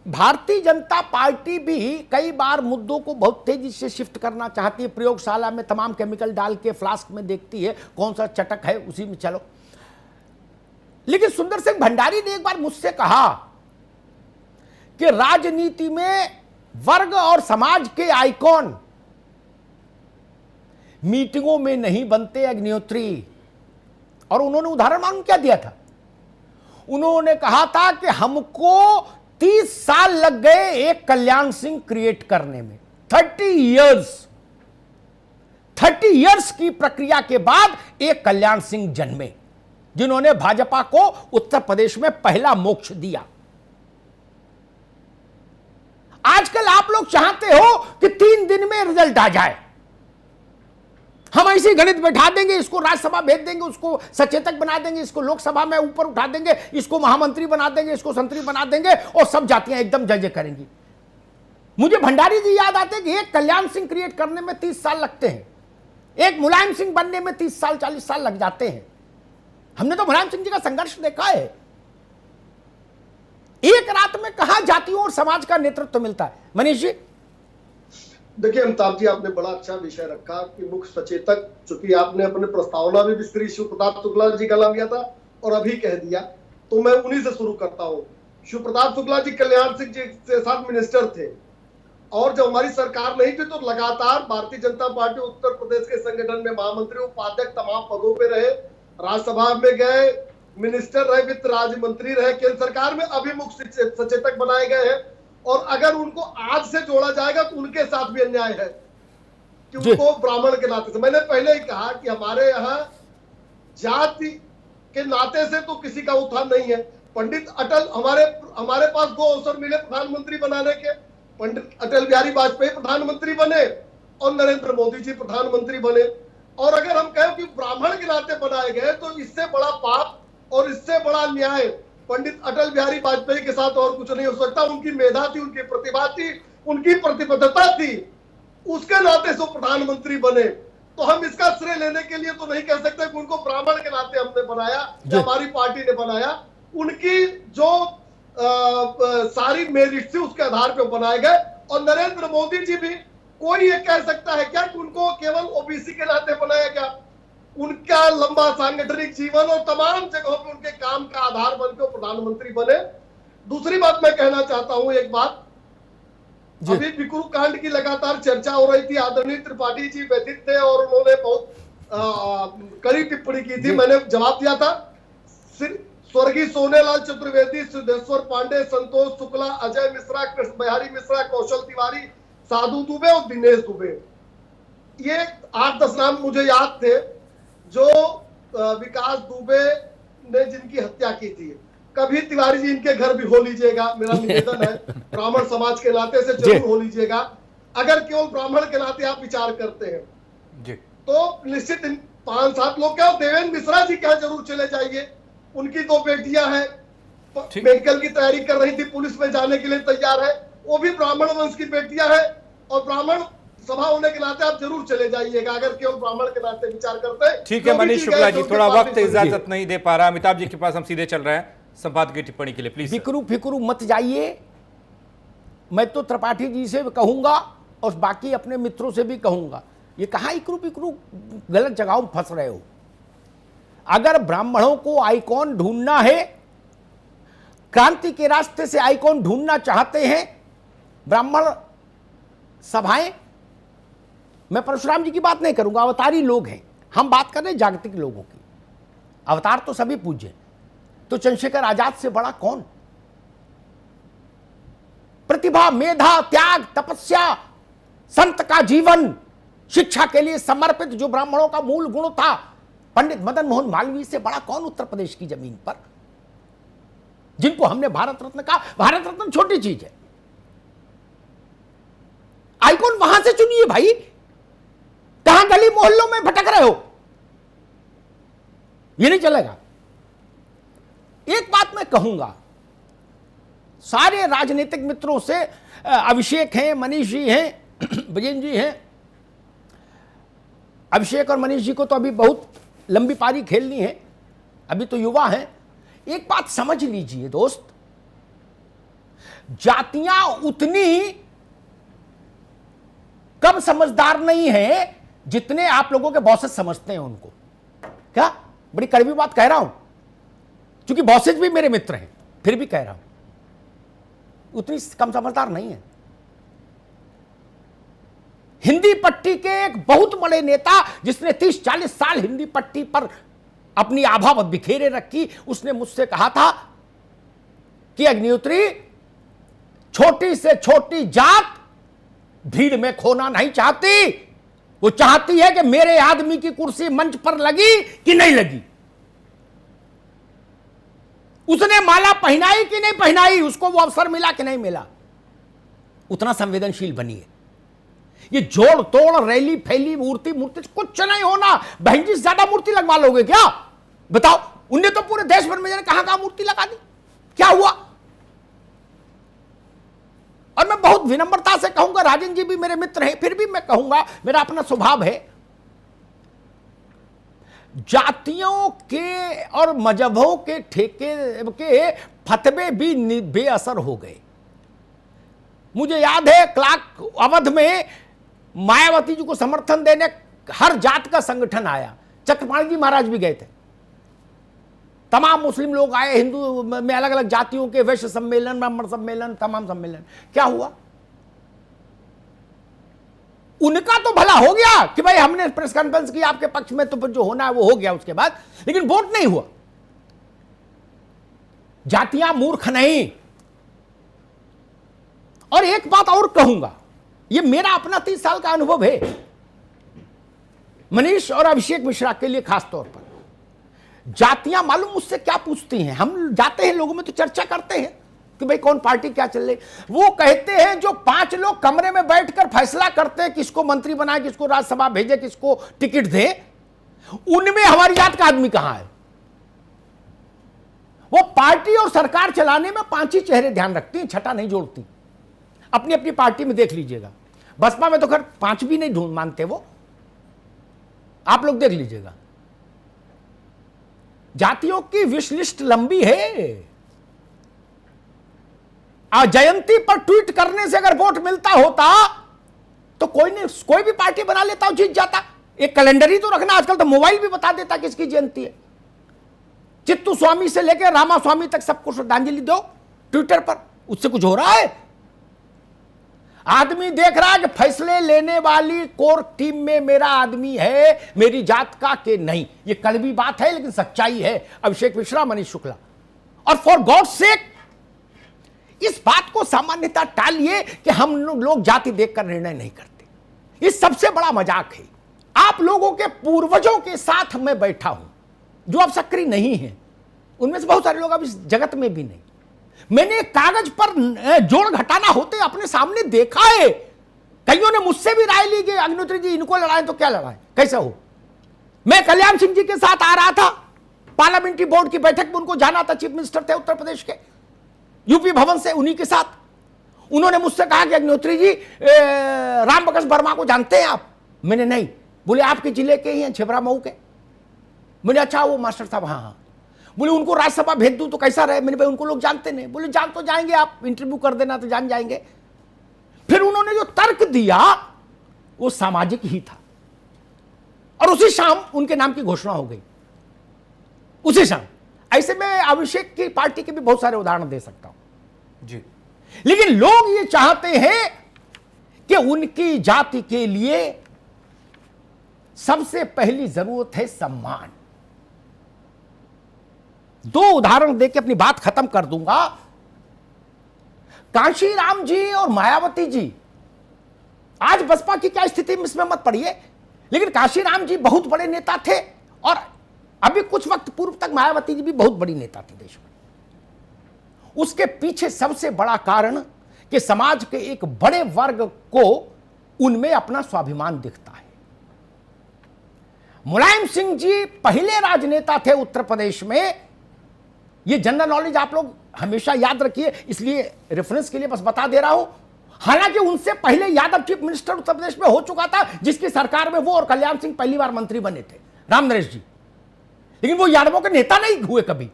S5: भारतीय जनता पार्टी भी कई बार मुद्दों को बहुत तेजी से शिफ्ट करना चाहती है। प्रयोगशाला में तमाम केमिकल डाल के फ्लास्क में देखती है कौन सा चटक है, उसी में चलो। लेकिन सुंदर सिंह भंडारी ने एक बार मुझसे कहा कि राजनीति में वर्ग और समाज के आइकॉन मीटिंगों में नहीं बनते, अग्निहोत्री। और उन्होंने उदाहरण मालूम क्या दिया था? उन्होंने कहा था कि हमको 30 साल लग गए एक कल्याण सिंह क्रिएट करने में। 30 इयर्स की प्रक्रिया के बाद एक कल्याण सिंह जन्मे, जिन्होंने भाजपा को उत्तर प्रदेश में पहला मोक्ष दिया। आजकल आप लोग चाहते हो कि 3 दिन में रिजल्ट आ जाए। हम ऐसे गणित बैठा देंगे, इसको राज्यसभा भेज देंगे, उसको सचेतक बना देंगे, इसको लोकसभा में ऊपर उठा देंगे, इसको महामंत्री बना देंगे, इसको संतरी बना देंगे, और सब जातियां एकदम जय जय करेंगी। मुझे भंडारी जी याद आते हैं कि एक कल्याण सिंह क्रिएट करने में 30 साल लगते हैं, एक मुलायम सिंह बनने में 30 साल 40 साल लग जाते हैं। हमने तो मुलायम सिंह जी का संघर्ष देखा है। एक रात में कहां जातियों और समाज का नेतृत्व मिलता है। मनीष जी,
S9: देखिए अमिताभ जी, आपने बड़ा अच्छा विषय रखा कि मुख्य सचेतक, चूंकि आपने अपने प्रस्तावना में भी श्री शिव प्रताप शुक्ला जी का नाम लिया था और अभी कह दिया, तो मैं उन्हीं से शुरू करता हूँ। शिव प्रताप शुक्ला जी कल्याण सिंह जी के साथ मिनिस्टर थे, और जब हमारी सरकार नहीं थी तो लगातार भारतीय जनता पार्टी उत्तर प्रदेश के संगठन में महामंत्री, उपाध्यक्ष, तमाम पदों पे रहे, राज्यसभा में गए, मिनिस्टर रहे, वित्त राज्य मंत्री रहे, केंद्र सरकार में अभी मुख्य सचेतक बनाए गए हैं। और अगर उनको आज से जोड़ा जाएगा तो उनके साथ भी अन्याय है, कि उनको ब्राह्मण के नाते से, मैंने पहले ही कहा कि हमारे यहाँ जाति के नाते से तो किसी का उत्थान नहीं है। पंडित अटल, हमारे पास 2 अवसर मिले प्रधानमंत्री बनाने के। पंडित अटल बिहारी वाजपेयी प्रधानमंत्री बने और नरेंद्र मोदी जी प्रधानमंत्री बने। और अगर हम कहें कि ब्राह्मण के नाते बनाए गए तो इससे बड़ा पाप और इससे बड़ा न्याय पंडित अटल बिहारी वाजपेयी के साथ और कुछ नहीं हो सकता। उनकी मेधा थी, उनकी प्रतिभा थी, उनकी प्रतिबद्धता थी, उसके नाते से प्रधानमंत्री बने। तो हम इसका श्रेय लेने के लिए तो नहीं कह सकते कि उनको ब्राह्मण के नाते हमने बनाया या हमारी पार्टी ने बनाया। उनकी जो सारी मेरिट थी उसके आधार पर बनाए गए। और नरेंद्र मोदी जी भी, कोई ये कह सकता है क्या कि उनको केवल ओबीसी के नाते बनाया गया? उनका लंबा सांगठनिक जीवन और तमाम जगहों पर उनके काम का आधार बनकर प्रधानमंत्री बने। दूसरी बात मैं कहना चाहता हूं, एक बात, अभी बिकरू कांड की लगातार चर्चा हो रही थी। आदरणीय त्रिपाठी जी व्यथित थे और उन्होंने बहुत कड़ी टिप्पणी की थी। मैंने जवाब दिया था, स्वर्गीय सोनेलाल चतुर्वेदी, सिद्धेश्वर पांडे, संतोष शुक्ला, अजय मिश्रा, कृष्ण बिहारी मिश्रा, कौशल तिवारी, साधु दुबे और दिनेश दुबे, ये 8-10 नाम मुझे याद थे जो विकास दुबे ने जिनकी हत्या की थी। कभी तिवारी जी इनके घर भी हो लीजिएगा, मेरा निवेदन है, ब्राह्मण समाज के नाते से जरूर हो लीजिएगा। अगर केवल ब्राह्मण के नाते आप विचार करते हैं जी, तो निश्चित 5-7 लोग क्या, देवेंद्र मिश्रा जी क्या जरूर चले जाइए। उनकी 2 बेटियां हैं, मेडिकल की तैयारी कर रही थी, पुलिस में जाने के लिए तैयार है, वो भी ब्राह्मण वंश की बेटियां हैं। और ब्राह्मण सभा होने के नाते आप जरूर चले जाइएगा अगर केवल ब्राह्मण के नाते विचार करते हैं।
S1: ठीक है मनीष शुक्ला जी, थोड़ा वक्त इजाजत नहीं दे पा रहा। अमिताभ जी के पास हम सीधे चल रहे हैं संपादक की टिप्पणी के लिए, प्लीज।
S5: फिक्रू फिक्रू मत जाइए। मैं तो त्रिपाठी जी से कहूंगा और बाकी अपने मित्रों से भी कहूंगा, ये कहां इकरू फिक्रू गलत जगहों में फंस रहे हो। अगर ब्राह्मणों को आइकॉन ढूंढना है, क्रांति के रास्ते से आइकॉन ढूंढना चाहते हैं ब्राह्मण सभाएं, मैं परशुराम जी की बात नहीं करूंगा, अवतारी लोग हैं, हम बात कर रहे हैं जागतिक लोगों की। अवतार तो सभी पूज्य, तो चंद्रशेखर आजाद से बड़ा कौन? प्रतिभा, मेधा, त्याग, तपस्या, संत का जीवन, शिक्षा के लिए समर्पित जो ब्राह्मणों का मूल गुण था, पंडित मदन मोहन मालवीय से बड़ा कौन उत्तर प्रदेश की जमीन पर, जिनको हमने भारत रत्न कहा। भारत रत्न छोटी चीज है, आइकॉन वहां से चुनिए भाई। कहां गली मोहल्लों में भटक रहे हो, ये नहीं चलेगा। एक बात मैं कहूंगा सारे राजनीतिक मित्रों से, अभिषेक हैं, मनीष जी हैं, बजेन जी हैं। अभिषेक और मनीष जी को तो अभी बहुत लंबी पारी खेलनी है, अभी तो युवा हैं। एक बात समझ लीजिए दोस्त, जातियां उतनी कम समझदार नहीं है जितने आप लोगों के बॉसेस समझते हैं उनको। क्या बड़ी कड़वी बात कह रहा हूं, क्योंकि बॉसेस भी मेरे मित्र हैं, फिर भी कह रहा हूं, उतनी कम समझदार नहीं है। हिंदी पट्टी के एक बहुत बड़े नेता जिसने 30-40 साल हिंदी पट्टी पर अपनी आभा बिखेरे रखी, उसने मुझसे कहा था कि अग्निहोत्री, छोटी से छोटी जात भीड़ में खोना नहीं चाहती, वो चाहती है कि मेरे आदमी की कुर्सी मंच पर लगी कि नहीं लगी, उसने माला पहनाई कि नहीं पहनाई, उसको वो अवसर मिला कि नहीं मिला, उतना संवेदनशील बनिए। ये जोड़ तोड़, रैली फैली, मूर्ति कुछ नहीं होना। बहन जी ज्यादा मूर्ति लगवा लोगे क्या? बताओ, उनने तो पूरे देश भर में जाने कहां मूर्ति लगा दी, क्या हुआ? और मैं बहुत विनम्रता से कहूंगा, राजन जी भी मेरे मित्र हैं, फिर भी मैं कहूंगा, मेरा अपना स्वभाव है, जातियों के और मजहबों के ठेके के फतवे भी बेअसर हो गए। मुझे याद है क्लार्क अवध में मायावती जी को समर्थन देने हर जात का संगठन आया, चक्रपाणी जी महाराज भी गए थे, तमाम मुस्लिम लोग आए, हिंदू में अलग अलग जातियों के वैश्य सम्मेलन, ब्राह्मण सम्मेलन, तमाम सम्मेलन। क्या हुआ? उनका तो भला हो गया कि भाई हमने प्रेस कॉन्फ्रेंस की आपके पक्ष में, तो जो होना है वो हो गया उसके बाद, लेकिन वोट नहीं हुआ। जातियां मूर्ख नहीं। और एक बात और कहूंगा, ये मेरा अपना 30 साल का अनुभव है, मनीष और अभिषेक मिश्रा के लिए खास तौर पर, जातियां मालूम मुझसे क्या पूछती हैं? हम जाते हैं लोगों में तो चर्चा करते हैं कि भाई कौन पार्टी क्या चल रही। वो कहते हैं जो 5 लोग कमरे में बैठकर फैसला करते हैं किसको मंत्री बनाए, किसको राज्यसभा भेजे, किसको टिकट दे, उनमें हमारी जात का आदमी कहां है? वो पार्टी और सरकार चलाने में 5 ही चेहरे ध्यान रखती हैं, छठा नहीं जोड़ती। अपनी अपनी पार्टी में देख लीजिएगा, बसपा में तो खैर 5 भी नहीं ढूंढ मानते वो, आप लोग देख लीजिएगा। जातियों की विश लिस्ट लंबी है। जयंती पर ट्वीट करने से अगर वोट मिलता होता तो कोई भी पार्टी बना लेता, जीत जाता। एक कैलेंडर ही तो रखना, आजकल तो मोबाइल भी बता देता किसकी जयंती है। चित्तू स्वामी से लेकर रामा स्वामी तक सबको श्रद्धांजलि दो ट्विटर पर, उससे कुछ हो रहा है? आदमी देख रहा है कि फैसले लेने वाली कोर टीम में मेरा आदमी है, मेरी जात का के नहीं। ये कड़वी बात है लेकिन सच्चाई है। अभिषेक मिश्रा, मनीष शुक्ला, और फॉर गॉड सेक इस बात को सामान्यता टालिए कि हम लोग जाति देखकर निर्णय नहीं करते। ये सबसे बड़ा मजाक है। आप लोगों के पूर्वजों के साथ मैं बैठा हूं जो अब सक्रिय नहीं है, उनमें से बहुत सारे लोग अब इस जगत में भी नहीं। मैंने कागज पर जोड़ घटाना होते अपने सामने देखा है। कईयों ने मुझसे भी राय ली कि अग्निहोत्री जी इनको लड़ाएं तो क्या लड़ाएं, कैसे हो। मैं कल्याण सिंह जी के साथ आ रहा था पार्लियामेंट्री बोर्ड की बैठक में, उनको जाना था, चीफ मिनिस्टर थे उत्तर प्रदेश के, यूपी भवन से, उन्हीं के साथ। उन्होंने मुझसे कहा कि अग्निहोत्री जी राम बकस वर्मा को जानते हैं आप? मैंने नहीं। बोले आपके जिले के ही हैं, छिबरा मऊ के। मैंने अच्छा वो मास्टर साहब, हाँ हाँ। बोले उनको राज्यसभा भेज दूं तो कैसा रहे? मैंने भाई उनको लोग जानते नहीं। बोले जान तो जाएंगे, आप इंटरव्यू कर देना तो जान जाएंगे। फिर उन्होंने जो तर्क दिया वो सामाजिक ही था, और उसी शाम उनके नाम की घोषणा हो गई, उसी शाम। ऐसे में अभिषेक की पार्टी के भी बहुत सारे उदाहरण दे सकता हूं
S1: जी।
S5: लेकिन लोग ये चाहते हैं कि उनकी जाति के लिए सबसे पहली जरूरत है सम्मान। 2 उदाहरण देके अपनी बात खत्म कर दूंगा। कांशीराम जी और मायावती जी, आज बसपा की क्या स्थिति में इसमें मत पड़िए, लेकिन कांशीराम जी बहुत बड़े नेता थे, और अभी कुछ वक्त पूर्व तक मायावती जी भी बहुत बड़ी नेता थी देश में। उसके पीछे सबसे बड़ा कारण कि समाज के एक बड़े वर्ग को उनमें अपना स्वाभिमान दिखता है। मुलायम सिंह जी पहले राजनेता थे उत्तर प्रदेश में, ये जनरल नॉलेज आप लोग हमेशा याद रखिए, इसलिए रेफरेंस के लिए बस बता दे रहा हूं। हालांकि उनसे पहले यादव चीफ मिनिस्टर उत्तर प्रदेश में हो चुका था, जिसकी सरकार में वो और कल्याण सिंह पहली बार मंत्री बने थे, राम नरेश जी, लेकिन वो यादवों के नेता नहीं हुए कभी।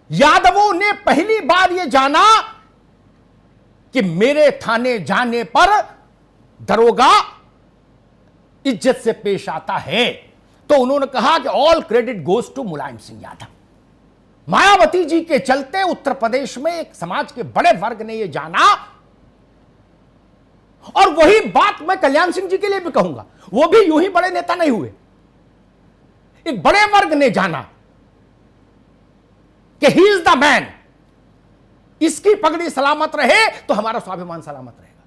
S5: यादवों ने पहली बार ये जाना कि मेरे थाने जाने पर दरोगा इज्जत से पेश आता है, तो उन्होंने कहा कि all credit goes to Mulayam Singh Yadav. Mayawati ji के चलते उत्तर प्रदेश में एक समाज के बड़े वर्ग ने यह जाना, और वही बात मैं कल्याण सिंह जी के लिए भी कहूंगा। वो भी यूं ही बड़े नेता नहीं हुए, एक बड़े वर्ग ने जाना कि ही इज द मैन, इसकी पगड़ी सलामत रहे तो हमारा स्वाभिमान सलामत रहेगा।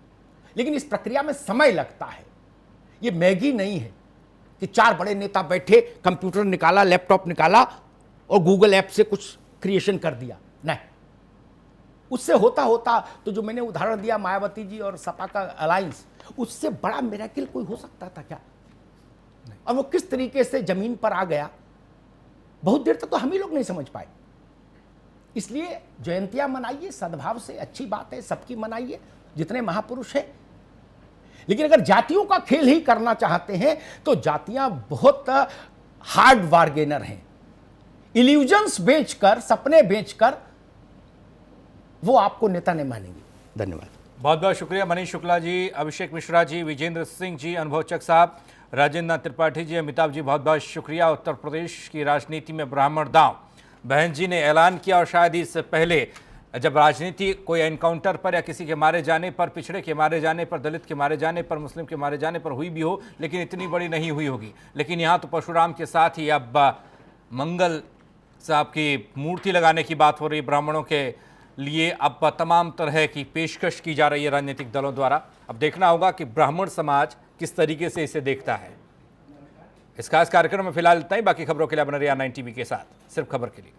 S5: लेकिन इस प्रक्रिया में समय लगता है। ये मैगी नहीं है कि 4 बड़े नेता बैठे, कंप्यूटर निकाला, लैपटॉप निकाला और गूगल ऐप से कुछ क्रिएशन कर दिया, नहीं। उससे होता होता तो जो मैंने उदाहरण दिया मायावती जी और सपा का अलायंस, उससे बड़ा मिरेकल कोई हो सकता था क्या? और वो किस तरीके से जमीन पर आ गया, बहुत देर तक तो हम ही लोग नहीं समझ पाए। इसलिए जयंतियां मनाइए सद्भाव से, अच्छी बात है, सबकी मनाइए, जितने महापुरुष हैं। लेकिन अगर जातियों का खेल ही करना चाहते हैं तो जातियां बहुत हार्ड बार्गेनर हैं। इल्यूजन्स बेचकर, सपने बेचकर वो आपको नेता नहीं मानेंगे। धन्यवाद।
S1: बहुत बहुत शुक्रिया मनीष शुक्ला जी, अभिषेक मिश्रा जी, विजेंद्र सिंह जी, अनुभव चक साहब, राजेंद्र नाथ त्रिपाठी जी, अमिताभ जी, बहुत बहुत शुक्रिया। उत्तर प्रदेश की राजनीति में ब्राह्मण दांव, बहन जी ने ऐलान किया, और शायद इससे पहले जब राजनीति कोई एनकाउंटर पर या किसी के मारे जाने पर, पिछड़े के मारे जाने पर, दलित के मारे जाने पर, मुस्लिम के मारे जाने पर हुई भी हो, लेकिन इतनी बड़ी नहीं हुई होगी। लेकिन यहाँ तो परशुराम के साथ ही अब मंगल साहब की मूर्ति लगाने की बात हो रही है ब्राह्मणों के लिए। अब तमाम तरह की पेशकश की जा रही है राजनीतिक दलों द्वारा। अब देखना होगा कि ब्राह्मण समाज किस तरीके से इसे देखता है। इस खास कार्यक्रम में फिलहाल इतना ही। बाकी खबरों के लिए बने रहिए 9 टीवी के साथ, सिर्फ खबर के लिए।